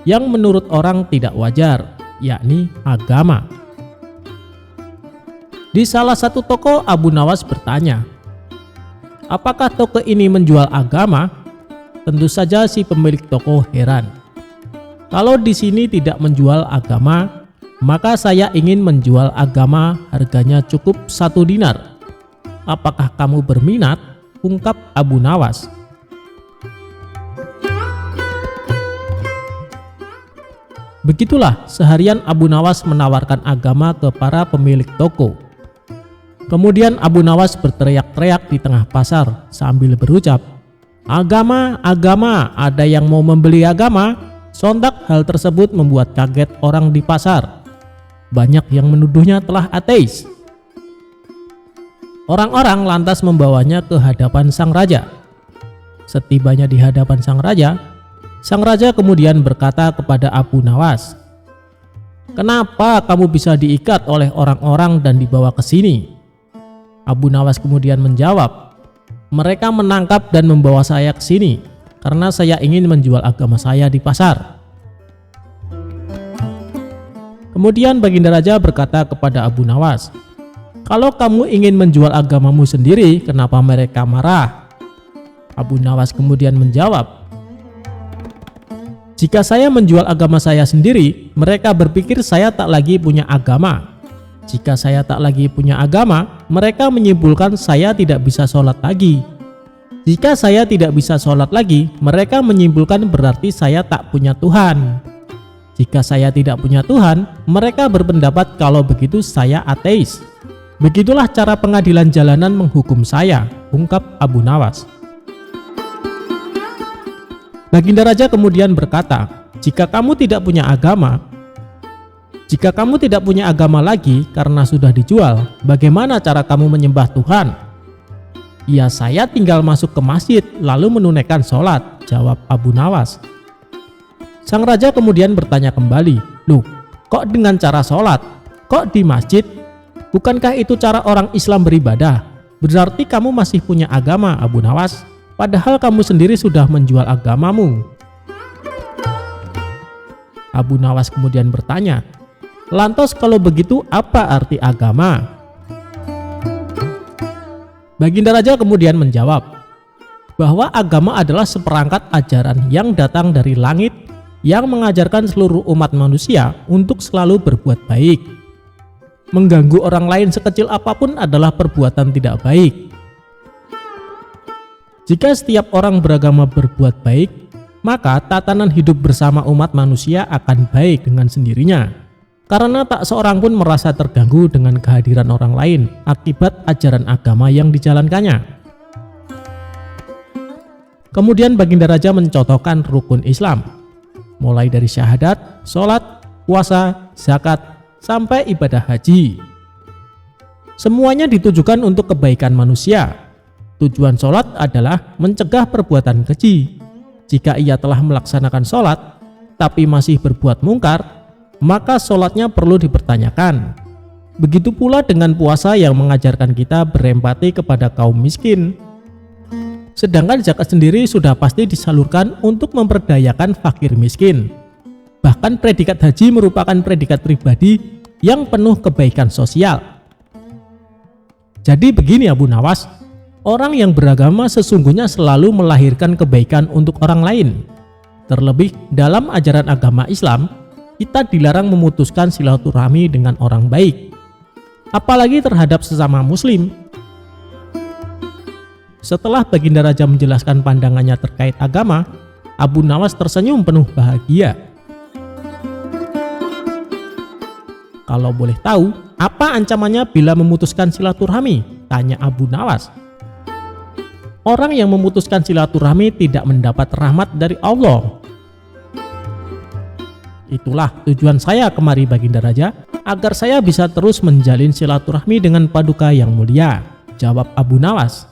yang menurut orang tidak wajar, yakni agama. Di salah satu toko, Abu Nawas bertanya, "Apakah toko ini menjual agama?" Tentu saja si pemilik toko heran. "Kalau di sini tidak menjual agama, maka saya ingin menjual agama, harganya cukup 1 dinar. Apakah kamu berminat?" ungkap Abu Nawas. Begitulah seharian Abu Nawas menawarkan agama ke para pemilik toko. Kemudian Abu Nawas berteriak-teriak di tengah pasar sambil berucap, "Agama, agama, ada yang mau membeli agama?" Sontak hal tersebut membuat kaget orang di pasar. Banyak yang menuduhnya telah ateis. Orang-orang lantas membawanya ke hadapan sang raja. Setibanya di hadapan sang raja kemudian berkata kepada Abu Nawas, "Kenapa kamu bisa diikat oleh orang-orang dan dibawa ke sini?" Abu Nawas kemudian menjawab, "Mereka menangkap dan membawa saya ke sini karena saya ingin menjual agama saya di pasar." Kemudian Baginda Raja berkata kepada Abu Nawas, "Kalau kamu ingin menjual agamamu sendiri, kenapa mereka marah?" Abu Nawas kemudian menjawab, "Jika saya menjual agama saya sendiri, mereka berpikir saya tak lagi punya agama. Jika saya tak lagi punya agama, mereka menyimpulkan saya tidak bisa sholat lagi. Jika saya tidak bisa sholat lagi, mereka menyimpulkan berarti saya tak punya Tuhan. Jika saya tidak punya Tuhan, mereka berpendapat kalau begitu saya ateis. Begitulah cara pengadilan jalanan menghukum saya," ungkap Abu Nawas. Baginda Raja kemudian berkata, "Jika kamu tidak punya agama lagi karena sudah dijual, bagaimana cara kamu menyembah Tuhan?" "Ya, saya tinggal masuk ke masjid lalu menunaikan sholat," jawab Abu Nawas. Sang raja kemudian bertanya kembali, "Loh, kok dengan cara sholat? Kok di masjid? Bukankah itu cara orang Islam beribadah? Berarti kamu masih punya agama, Abu Nawas. Padahal kamu sendiri sudah menjual agamamu." Abu Nawas kemudian bertanya, "Lantas kalau begitu apa arti agama?" Baginda Raja kemudian menjawab bahwa agama adalah seperangkat ajaran yang datang dari langit yang mengajarkan seluruh umat manusia untuk selalu berbuat baik. Mengganggu orang lain sekecil apapun adalah perbuatan tidak baik. Jika setiap orang beragama berbuat baik, maka tatanan hidup bersama umat manusia akan baik dengan sendirinya. Karena tak seorang pun merasa terganggu dengan kehadiran orang lain akibat ajaran agama yang dijalankannya. Kemudian Baginda Raja mencontohkan rukun Islam, mulai dari syahadat, sholat, puasa, zakat, sampai ibadah haji. Semuanya ditujukan untuk kebaikan manusia. Tujuan sholat adalah mencegah perbuatan keji. Jika ia telah melaksanakan sholat, tapi masih berbuat mungkar, maka sholatnya perlu dipertanyakan. Begitu pula dengan puasa yang mengajarkan kita berempati kepada kaum miskin. Sedangkan zakat sendiri sudah pasti disalurkan untuk memperdayakan fakir miskin. Bahkan predikat haji merupakan predikat pribadi yang penuh kebaikan sosial. Jadi begini Abu Nawas, orang yang beragama sesungguhnya selalu melahirkan kebaikan untuk orang lain. Terlebih dalam ajaran agama Islam, kita dilarang memutuskan silaturahmi dengan orang baik, apalagi terhadap sesama muslim. Setelah Baginda Raja menjelaskan pandangannya terkait agama, Abu Nawas tersenyum penuh bahagia. "Kalau boleh tahu, apa ancamannya bila memutuskan silaturahmi?" tanya Abu Nawas. "Orang yang memutuskan silaturahmi tidak mendapat rahmat dari Allah." "Itulah tujuan saya kemari Baginda Raja, agar saya bisa terus menjalin silaturahmi dengan Paduka yang mulia," jawab Abu Nawas.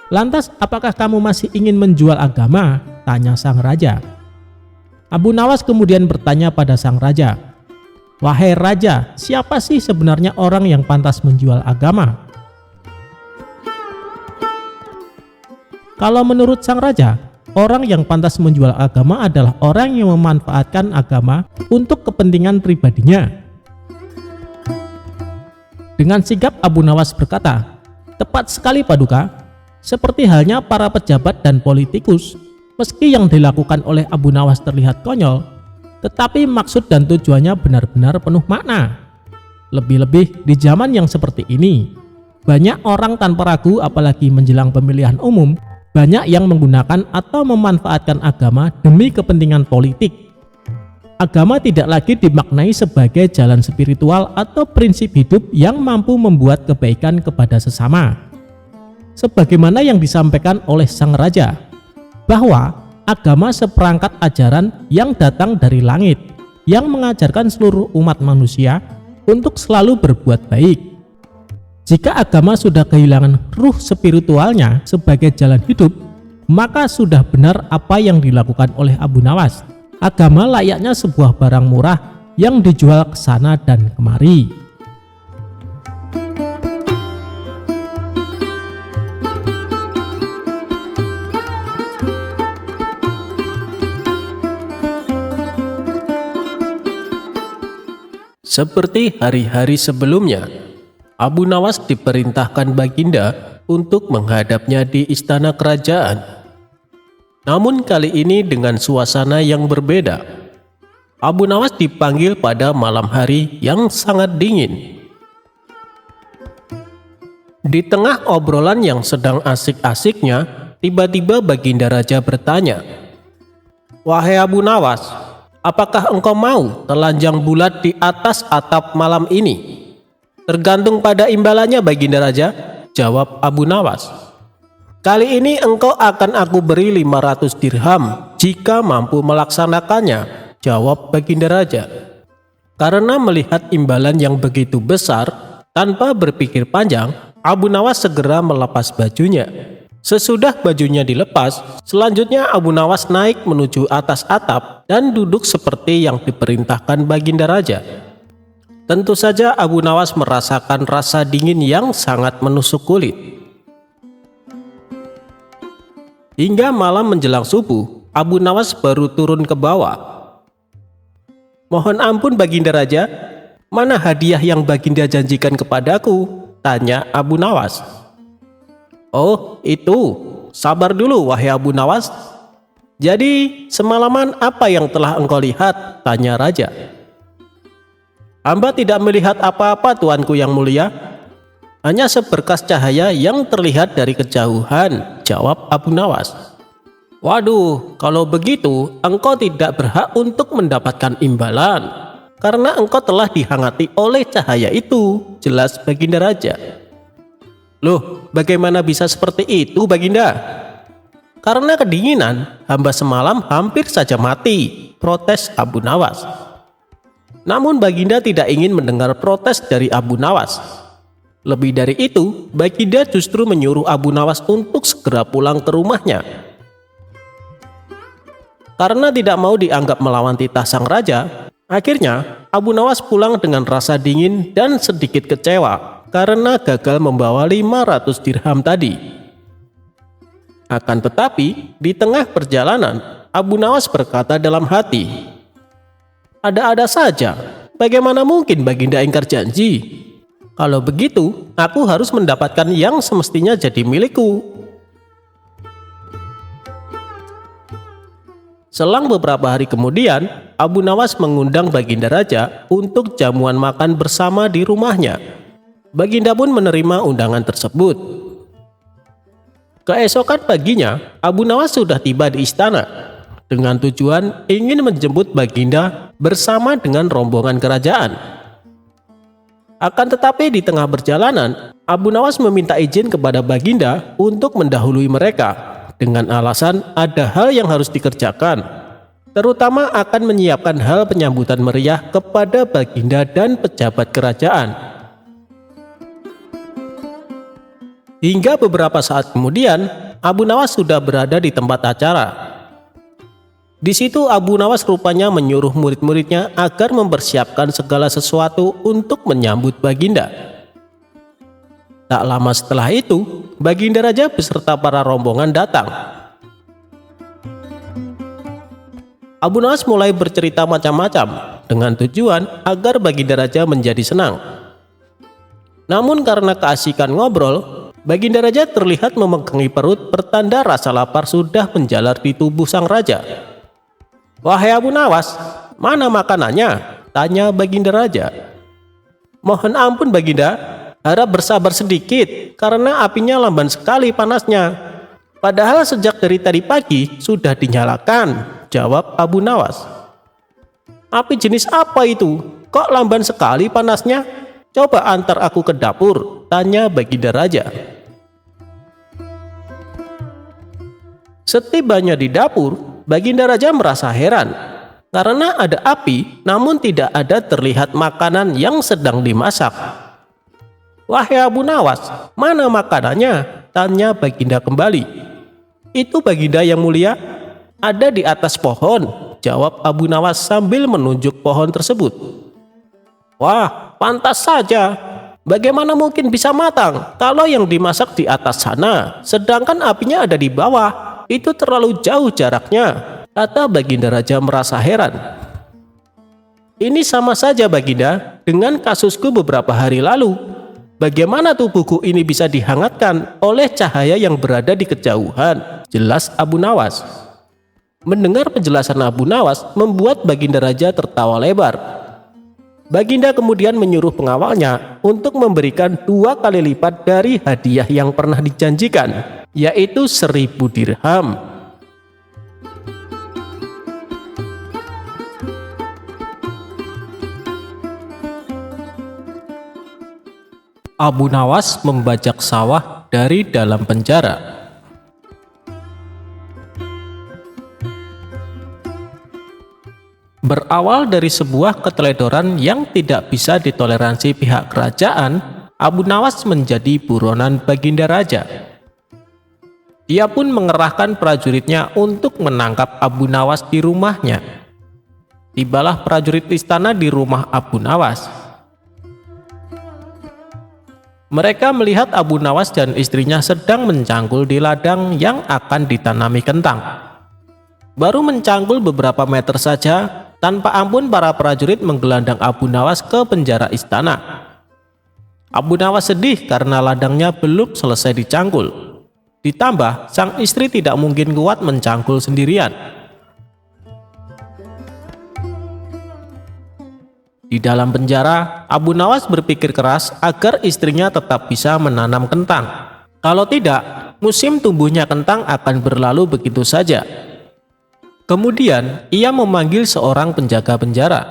"Lantas apakah kamu masih ingin menjual agama?" tanya sang raja. Abu Nawas kemudian bertanya pada sang raja, "Wahai raja, siapa sih sebenarnya orang yang pantas menjual agama?" Kalau menurut sang raja, orang yang pantas menjual agama adalah orang yang memanfaatkan agama untuk kepentingan pribadinya. Dengan sigap Abu Nawas berkata, "Tepat sekali Paduka. Seperti halnya para pejabat dan politikus, meski yang dilakukan oleh Abu Nawas terlihat konyol, tetapi maksud dan tujuannya benar-benar penuh makna. Lebih-lebih di zaman yang seperti ini, Banyak orang tanpa ragu, apalagi menjelang pemilihan umum, banyak yang menggunakan atau memanfaatkan agama demi kepentingan politik. Agama tidak lagi dimaknai sebagai jalan spiritual atau prinsip hidup yang mampu membuat kebaikan kepada sesama. Sebagaimana yang disampaikan oleh sang raja, bahwa agama seperangkat ajaran yang datang dari langit, yang mengajarkan seluruh umat manusia untuk selalu berbuat baik. Jika agama sudah kehilangan ruh spiritualnya sebagai jalan hidup, maka sudah benar apa yang dilakukan oleh Abu Nawas. Agama layaknya sebuah barang murah yang dijual ke sana dan kemari. Seperti hari-hari sebelumnya, Abu Nawas diperintahkan Baginda untuk menghadapnya di istana kerajaan. Namun kali ini dengan suasana yang berbeda. Abu Nawas dipanggil pada malam hari yang sangat dingin. Di tengah obrolan yang sedang asik-asiknya, tiba-tiba Baginda Raja bertanya, "Wahai Abu Nawas, apakah engkau mau telanjang bulat di atas atap malam ini?" "Tergantung pada imbalannya, Baginda Raja," jawab Abu Nawas. "Kali ini engkau akan aku beri 500 dirham jika mampu melaksanakannya," jawab Baginda Raja. Karena melihat imbalan yang begitu besar, tanpa berpikir panjang, Abu Nawas segera melepas bajunya. Sesudah bajunya dilepas, selanjutnya Abu Nawas naik menuju atas atap dan duduk seperti yang diperintahkan Baginda Raja. Tentu saja Abu Nawas merasakan rasa dingin yang sangat menusuk kulit. Hingga malam menjelang subuh, Abu Nawas baru turun ke bawah. "Mohon ampun Baginda Raja, mana hadiah yang Baginda janjikan kepadaku?" tanya Abu Nawas. "Oh itu, sabar dulu wahai Abu Nawas. Jadi semalaman apa yang telah engkau lihat?" tanya Raja. "Hamba tidak melihat apa-apa tuanku yang mulia. Hanya seberkas cahaya yang terlihat dari kejauhan," jawab Abu Nawas. "Waduh, kalau begitu engkau tidak berhak untuk mendapatkan imbalan, karena engkau telah dihangati oleh cahaya itu," jelas Baginda Raja. "Loh, bagaimana bisa seperti itu Baginda?" "Karena kedinginan, hamba semalam hampir saja mati," protes Abu Nawas. Namun Baginda tidak ingin mendengar protes dari Abu Nawas. Lebih dari itu, Baginda justru menyuruh Abu Nawas untuk segera pulang ke rumahnya. Karena tidak mau dianggap melawan titah sang raja, akhirnya Abu Nawas pulang dengan rasa dingin dan sedikit kecewa karena gagal membawa 500 dirham tadi. Akan tetapi, di tengah perjalanan, Abu Nawas berkata dalam hati, "Ada-ada saja, bagaimana mungkin Baginda ingkar janji? Kalau begitu, aku harus mendapatkan yang semestinya jadi milikku." Selang beberapa hari kemudian, Abu Nawas mengundang Baginda Raja untuk jamuan makan bersama di rumahnya. Baginda pun menerima undangan tersebut. Keesokan paginya, Abu Nawas sudah tiba di istana dengan tujuan ingin menjemput Baginda bersama dengan rombongan kerajaan. Akan tetapi di tengah perjalanan, Abu Nawas meminta izin kepada Baginda untuk mendahului mereka dengan alasan ada hal yang harus dikerjakan, terutama akan menyiapkan hal penyambutan meriah kepada Baginda dan pejabat kerajaan. Hingga beberapa saat kemudian, Abu Nawas sudah berada di tempat acara. Di situ Abu Nawas rupanya menyuruh murid-muridnya agar mempersiapkan segala sesuatu untuk menyambut Baginda. Tak lama setelah itu, Baginda Raja beserta para rombongan datang. Abu Nawas mulai bercerita macam-macam dengan tujuan agar Baginda Raja menjadi senang. Namun karena keasikan ngobrol, Baginda Raja terlihat memegangi perut pertanda rasa lapar sudah menjalar di tubuh sang raja. "Wahai Abu Nawas, mana makanannya?" tanya Baginda Raja. "Mohon ampun Baginda, Harap bersabar sedikit, karena apinya lamban sekali panasnya. Padahal sejak dari tadi pagi sudah dinyalakan, jawab Abu Nawas. Api jenis apa itu? Kok lamban sekali panasnya? Coba antar aku ke dapur, tanya Baginda Raja. Setibanya di dapur, Baginda Raja merasa heran karena ada api namun tidak ada terlihat makanan yang sedang dimasak. Wahai Abu Nawas, mana makanannya? Tanya Baginda kembali. Itu Baginda yang mulia, ada di atas pohon, jawab Abu Nawas sambil menunjuk pohon tersebut. Wah, pantas saja. Bagaimana mungkin bisa matang kalau yang dimasak di atas sana, sedangkan apinya ada di bawah? Itu terlalu jauh jaraknya, kata Baginda Raja merasa heran. Ini sama saja Baginda dengan kasusku beberapa hari lalu. Bagaimana tubuhku ini bisa dihangatkan oleh cahaya yang berada di kejauhan? Jelas Abu Nawas. Mendengar penjelasan Abu Nawas membuat Baginda Raja tertawa lebar. Baginda kemudian menyuruh pengawalnya untuk memberikan 2 kali lipat dari hadiah yang pernah dijanjikan, yaitu 1000 dirham. Abu Nawas membajak sawah dari dalam penjara. Berawal dari sebuah keteledoran yang tidak bisa ditoleransi pihak kerajaan, Abu Nawas menjadi buronan Baginda Raja. Dia pun mengerahkan prajuritnya untuk menangkap Abu Nawas di rumahnya. Tibalah prajurit istana di rumah Abu Nawas. Mereka melihat Abu Nawas dan istrinya sedang mencangkul di ladang yang akan ditanami kentang. Baru mencangkul beberapa meter saja, tanpa ampun para prajurit menggelandang Abu Nawas ke penjara istana. Abu Nawas sedih karena ladangnya belum selesai dicangkul. Ditambah, sang istri tidak mungkin kuat mencangkul sendirian. Di dalam penjara, Abu Nawas berpikir keras agar istrinya tetap bisa menanam kentang. Kalau tidak, musim tumbuhnya kentang akan berlalu begitu saja. Kemudian, ia memanggil seorang penjaga penjara.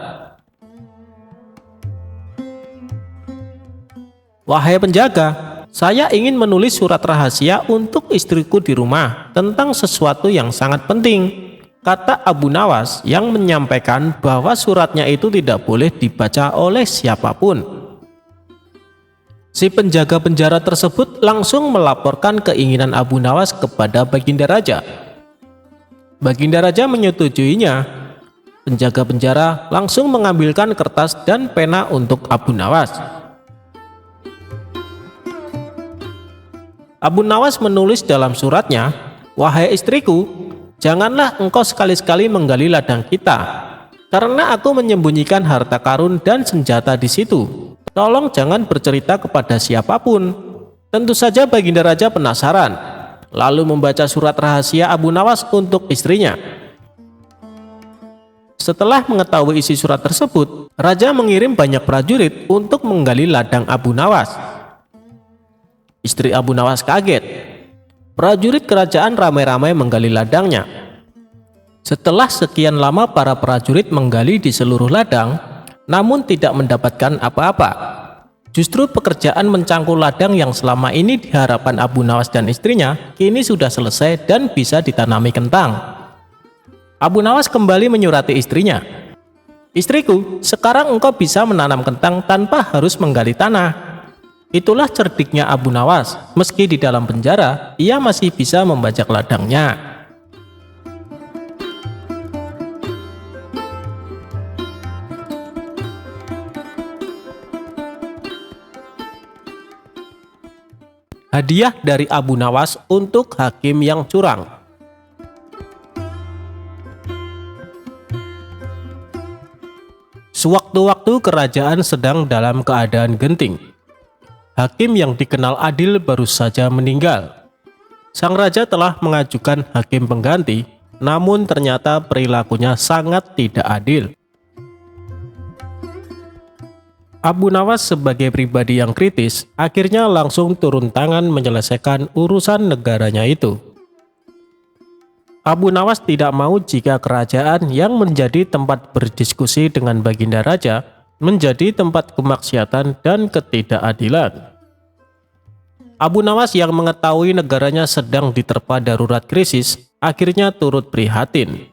Wahai penjaga, saya ingin menulis surat rahasia untuk istriku di rumah tentang sesuatu yang sangat penting, kata Abu Nawas yang menyampaikan bahwa suratnya itu tidak boleh dibaca oleh siapapun. Si penjaga penjara tersebut langsung melaporkan keinginan Abu Nawas kepada Baginda Raja. Baginda Raja menyetujuinya. Penjaga penjara langsung mengambilkan kertas dan pena untuk Abu Nawas. Abu Nawas menulis dalam suratnya, "Wahai istriku, janganlah engkau sekali-sekali menggali ladang kita, karena aku menyembunyikan harta karun dan senjata di situ. Tolong jangan bercerita kepada siapapun." Tentu saja Baginda Raja penasaran, lalu membaca surat rahasia Abu Nawas untuk istrinya. Setelah mengetahui isi surat tersebut, Raja mengirim banyak prajurit untuk menggali ladang Abu Nawas. Istri Abu Nawas kaget. Prajurit kerajaan ramai-ramai menggali ladangnya. Setelah sekian lama para prajurit menggali di seluruh ladang, namun tidak mendapatkan apa-apa. Justru pekerjaan mencangkul ladang yang selama ini di hadapan Abu Nawas dan istrinya kini sudah selesai dan bisa ditanami kentang. Abu Nawas kembali menyurati istrinya. "Istriku, sekarang engkau bisa menanam kentang tanpa harus menggali tanah." Itulah cerdiknya Abu Nawas. Meski di dalam penjara, ia masih bisa membajak ladangnya. Hadiah dari Abu Nawas untuk hakim yang curang. Sewaktu-waktu kerajaan sedang dalam keadaan genting. Hakim yang dikenal adil baru saja meninggal. Sang raja telah mengajukan hakim pengganti, namun ternyata perilakunya sangat tidak adil. Abu Nawas sebagai pribadi yang kritis akhirnya langsung turun tangan menyelesaikan urusan negaranya itu. Abu Nawas tidak mau jika kerajaan yang menjadi tempat berdiskusi dengan Baginda Raja menjadi tempat kemaksiatan dan ketidakadilan. Abu Nawas yang mengetahui negaranya sedang diterpa darurat krisis akhirnya turut prihatin.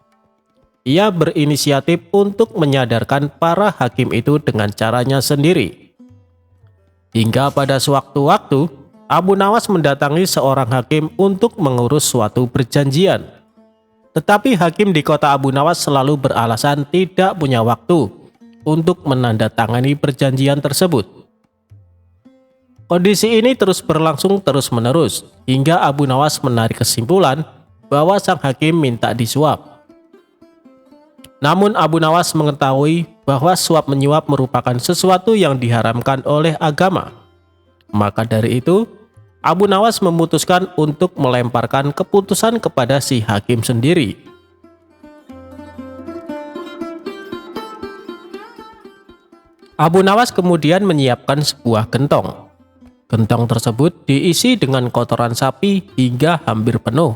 Ia berinisiatif untuk menyadarkan para hakim itu dengan caranya sendiri. Hingga pada sewaktu-waktu, Abu Nawas mendatangi seorang hakim untuk mengurus suatu perjanjian. Tetapi hakim di kota Abu Nawas selalu beralasan tidak punya waktu untuk menandatangani perjanjian tersebut. Kondisi ini terus berlangsung terus-menerus, hingga Abu Nawas menarik kesimpulan bahwa sang hakim minta disuap. Namun Abu Nawas mengetahui bahwa suap menyuap merupakan sesuatu yang diharamkan oleh agama. Maka dari itu, Abu Nawas memutuskan untuk melemparkan keputusan kepada si hakim sendiri. Abu Nawas kemudian menyiapkan sebuah gentong. Gentong tersebut diisi dengan kotoran sapi hingga hampir penuh.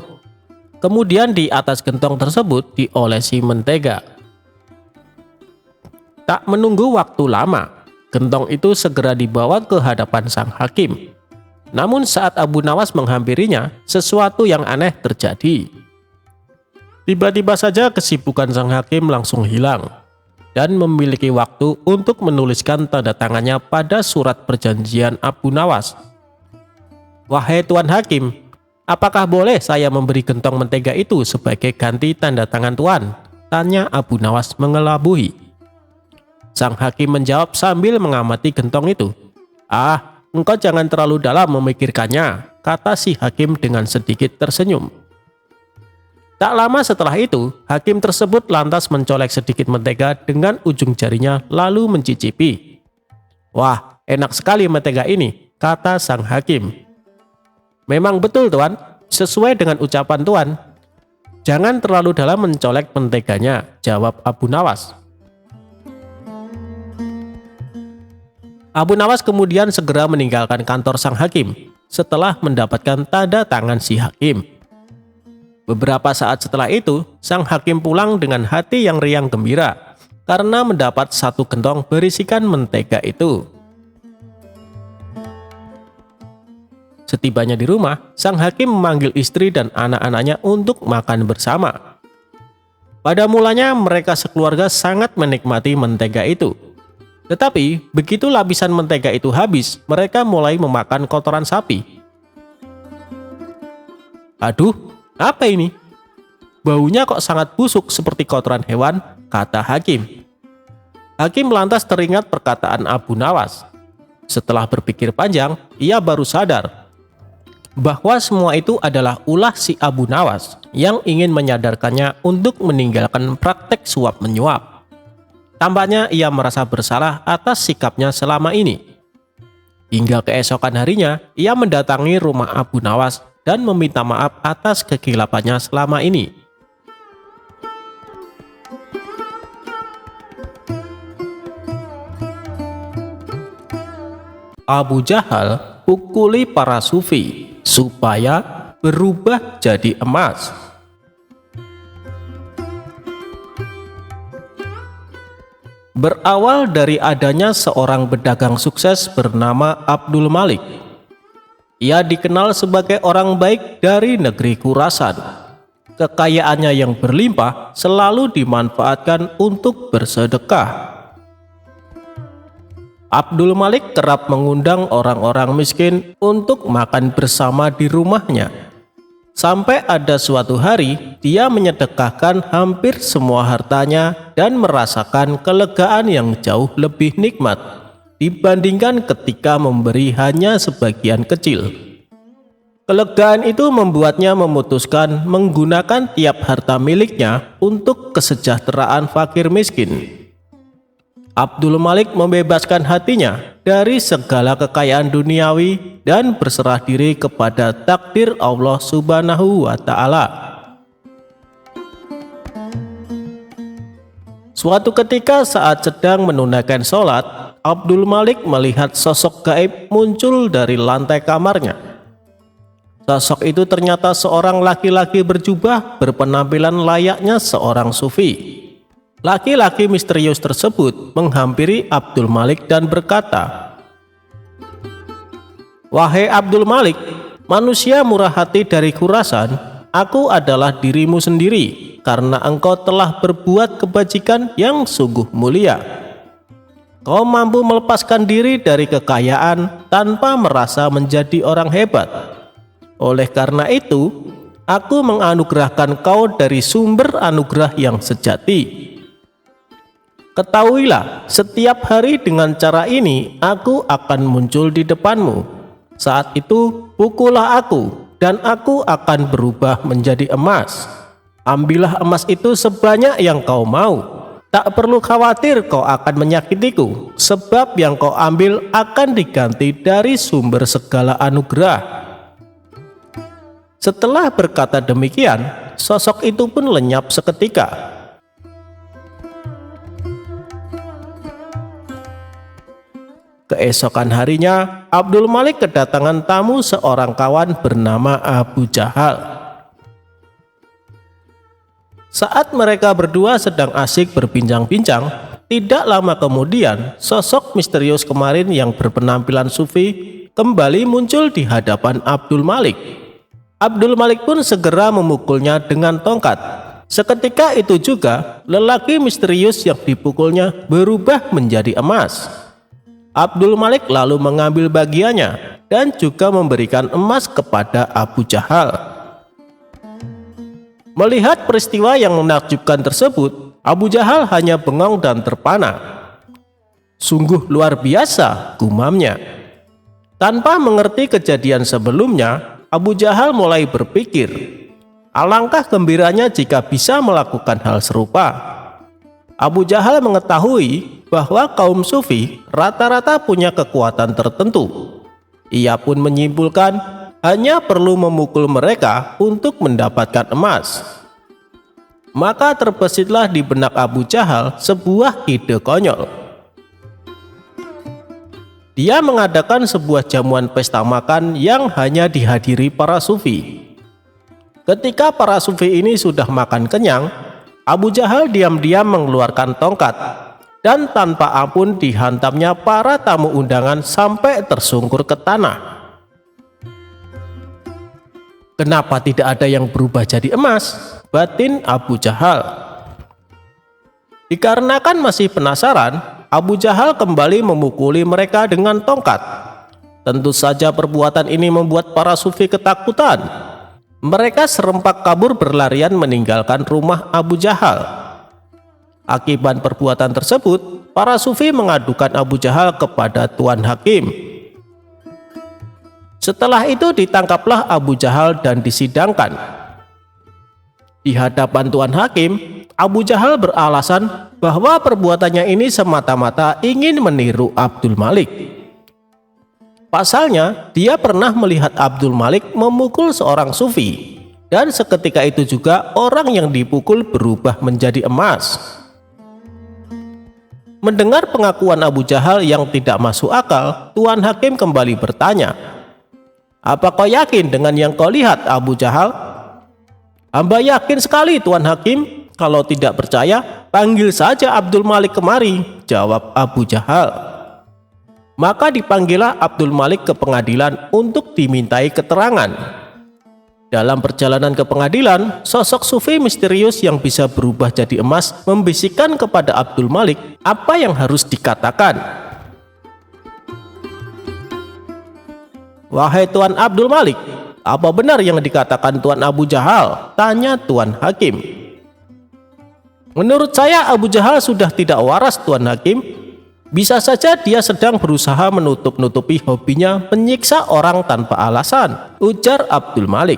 Kemudian di atas gentong tersebut diolesi mentega. Tak menunggu waktu lama, gentong itu segera dibawa ke hadapan sang hakim. Namun saat Abu Nawas menghampirinya, sesuatu yang aneh terjadi. Tiba-tiba saja kesibukan sang hakim langsung hilang dan memiliki waktu untuk menuliskan tanda tangannya pada surat perjanjian Abu Nawas. "Wahai Tuan Hakim, apakah boleh saya memberi gentong mentega itu sebagai ganti tanda tangan Tuan?" tanya Abu Nawas mengelabui. Sang hakim menjawab sambil mengamati gentong itu. "Ah, engkau jangan terlalu dalam memikirkannya," kata si hakim dengan sedikit tersenyum. Tak lama setelah itu, hakim tersebut lantas mencolek sedikit mentega dengan ujung jarinya lalu mencicipi. "Wah, enak sekali mentega ini," kata sang hakim. "Memang betul Tuan, sesuai dengan ucapan Tuan. Jangan terlalu dalam mencolek menteganya," jawab Abu Nawas. Abu Nawas kemudian segera meninggalkan kantor sang hakim setelah mendapatkan tanda tangan si hakim. Beberapa saat setelah itu, sang hakim pulang dengan hati yang riang gembira karena mendapat satu gentong berisikan mentega itu. Setibanya di rumah, sang hakim memanggil istri dan anak-anaknya untuk makan bersama. Pada mulanya mereka sekeluarga sangat menikmati mentega itu. Tetapi begitu lapisan mentega itu habis, mereka mulai memakan kotoran sapi. "Aduh, apa ini? Baunya kok sangat busuk seperti kotoran hewan," kata hakim. Hakim lantas teringat perkataan Abu Nawas. Setelah berpikir panjang, ia baru sadar bahwa semua itu adalah ulah si Abu Nawas yang ingin menyadarkannya untuk meninggalkan praktek suap menyuap. Tampaknya ia merasa bersalah atas sikapnya selama ini. Hingga keesokan harinya, ia mendatangi rumah Abu Nawas dan meminta maaf atas kekilapannya selama ini. Abu Jahal pukuli para sufi supaya berubah jadi emas. Berawal dari adanya seorang pedagang sukses bernama Abdul Malik. Ia dikenal sebagai orang baik dari negeri Khurasan. Kekayaannya yang berlimpah selalu dimanfaatkan untuk bersedekah. Abdul Malik kerap mengundang orang-orang miskin untuk makan bersama di rumahnya. Sampai ada suatu hari, dia menyedekahkan hampir semua hartanya dan merasakan kelegaan yang jauh lebih nikmat dibandingkan ketika memberi hanya sebagian kecil. Kelegaan itu membuatnya memutuskan menggunakan tiap harta miliknya untuk kesejahteraan fakir miskin. Abdul Malik membebaskan hatinya dari segala kekayaan duniawi dan berserah diri kepada takdir Allah Subhanahu wa Ta'ala. Suatu ketika saat sedang menunaikan sholat, Abdul Malik melihat sosok gaib muncul dari lantai kamarnya. Sosok itu ternyata seorang laki-laki berjubah berpenampilan layaknya seorang sufi. Laki-laki misterius tersebut menghampiri Abdul Malik dan berkata, "Wahai Abdul Malik, manusia murah hati dari Khurasan, aku adalah dirimu sendiri karena engkau telah berbuat kebajikan yang sungguh mulia. Kau mampu melepaskan diri dari kekayaan tanpa merasa menjadi orang hebat. Oleh karena itu, aku menganugerahkan kau dari sumber anugerah yang sejati. Ketahuilah, setiap hari dengan cara ini aku akan muncul di depanmu. Saat itu, pukullah aku, dan aku akan berubah menjadi emas. Ambillah emas itu sebanyak yang kau mau. Tak perlu khawatir kau akan menyakitiku, sebab yang kau ambil akan diganti dari sumber segala anugerah." Setelah berkata demikian, sosok itu pun lenyap seketika. Keesokan harinya, Abdul Malik kedatangan tamu seorang kawan bernama Abu Jahal. Saat mereka berdua sedang asik berbincang-bincang, tidak lama kemudian sosok misterius kemarin yang berpenampilan sufi kembali muncul di hadapan Abdul Malik. Abdul Malik pun segera memukulnya dengan tongkat. Seketika itu juga lelaki misterius yang dipukulnya berubah menjadi emas. Abdul Malik lalu mengambil bagiannya dan juga memberikan emas kepada Abu Jahal. Melihat peristiwa yang menakjubkan tersebut, Abu Jahal hanya bengong dan terpana. "Sungguh luar biasa," gumamnya. Tanpa mengerti kejadian sebelumnya, Abu Jahal mulai berpikir, alangkah gembiranya jika bisa melakukan hal serupa. Abu Jahal mengetahui bahwa kaum sufi rata-rata punya kekuatan tertentu. Ia pun menyimpulkan hanya perlu memukul mereka untuk mendapatkan emas. Maka terbesitlah di benak Abu Jahal sebuah ide konyol. Dia mengadakan sebuah jamuan pesta makan yang hanya dihadiri para sufi. Ketika para sufi ini sudah makan kenyang, Abu Jahal diam-diam mengeluarkan tongkat dan tanpa ampun dihantamnya para tamu undangan sampai tersungkur ke tanah. "Kenapa tidak ada yang berubah jadi emas?" batin Abu Jahal. Dikarenakan masih penasaran, Abu Jahal kembali memukuli mereka dengan tongkat. Tentu saja perbuatan ini membuat para sufi ketakutan. Mereka serempak kabur berlarian meninggalkan rumah Abu Jahal. Akibat perbuatan tersebut, para sufi mengadukan Abu Jahal kepada Tuan Hakim. Setelah itu ditangkaplah Abu Jahal dan disidangkan. Di hadapan Tuan Hakim, Abu Jahal beralasan bahwa perbuatannya ini semata-mata ingin meniru Abdul Malik. Pasalnya, dia pernah melihat Abdul Malik memukul seorang sufi, dan seketika itu juga orang yang dipukul berubah menjadi emas. Mendengar pengakuan Abu Jahal yang tidak masuk akal, Tuan Hakim kembali bertanya, "Apa kau yakin dengan yang kau lihat, Abu Jahal?" "Hamba yakin sekali, Tuan Hakim. Kalau tidak percaya, panggil saja Abdul Malik kemari," jawab Abu Jahal. Maka dipanggillah Abdul Malik ke pengadilan untuk dimintai keterangan. Dalam perjalanan ke pengadilan, sosok sufi misterius yang bisa berubah jadi emas membisikkan kepada Abdul Malik apa yang harus dikatakan. "Wahai Tuan Abdul Malik, apa benar yang dikatakan Tuan Abu Jahal?" tanya Tuan Hakim. "Menurut saya Abu Jahal sudah tidak waras, Tuan Hakim. Bisa saja dia sedang berusaha menutup-nutupi hobinya menyiksa orang tanpa alasan," ujar Abdul Malik.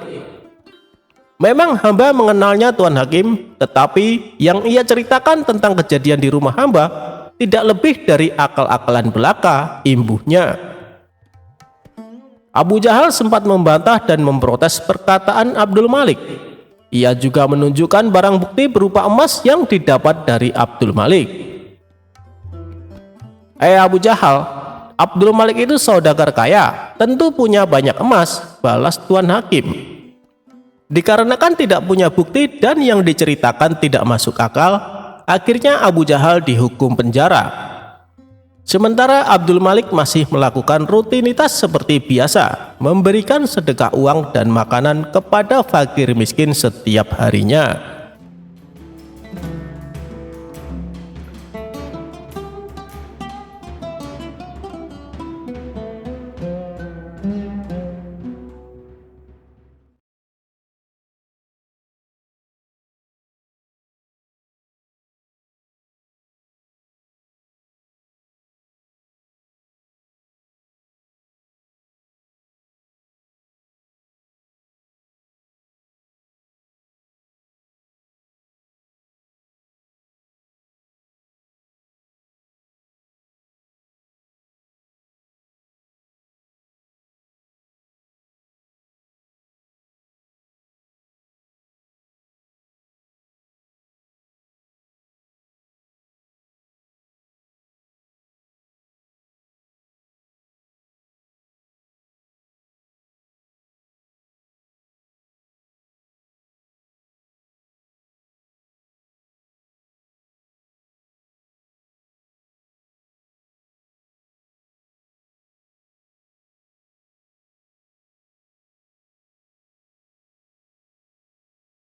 "Memang hamba mengenalnya, Tuan Hakim, tetapi yang ia ceritakan tentang kejadian di rumah hamba tidak lebih dari akal-akalan belaka," imbuhnya. Abu Jahal sempat membantah dan memprotes perkataan Abdul Malik. Ia juga menunjukkan barang bukti berupa emas yang didapat dari Abdul Malik. Abu Jahal, Abdul Malik itu saudagar kaya, tentu punya banyak emas, balas Tuan Hakim. Dikarenakan tidak punya bukti dan yang diceritakan tidak masuk akal, akhirnya Abu Jahal dihukum penjara. Sementara Abdul Malik masih melakukan rutinitas seperti biasa, memberikan sedekah uang dan makanan kepada fakir miskin setiap harinya.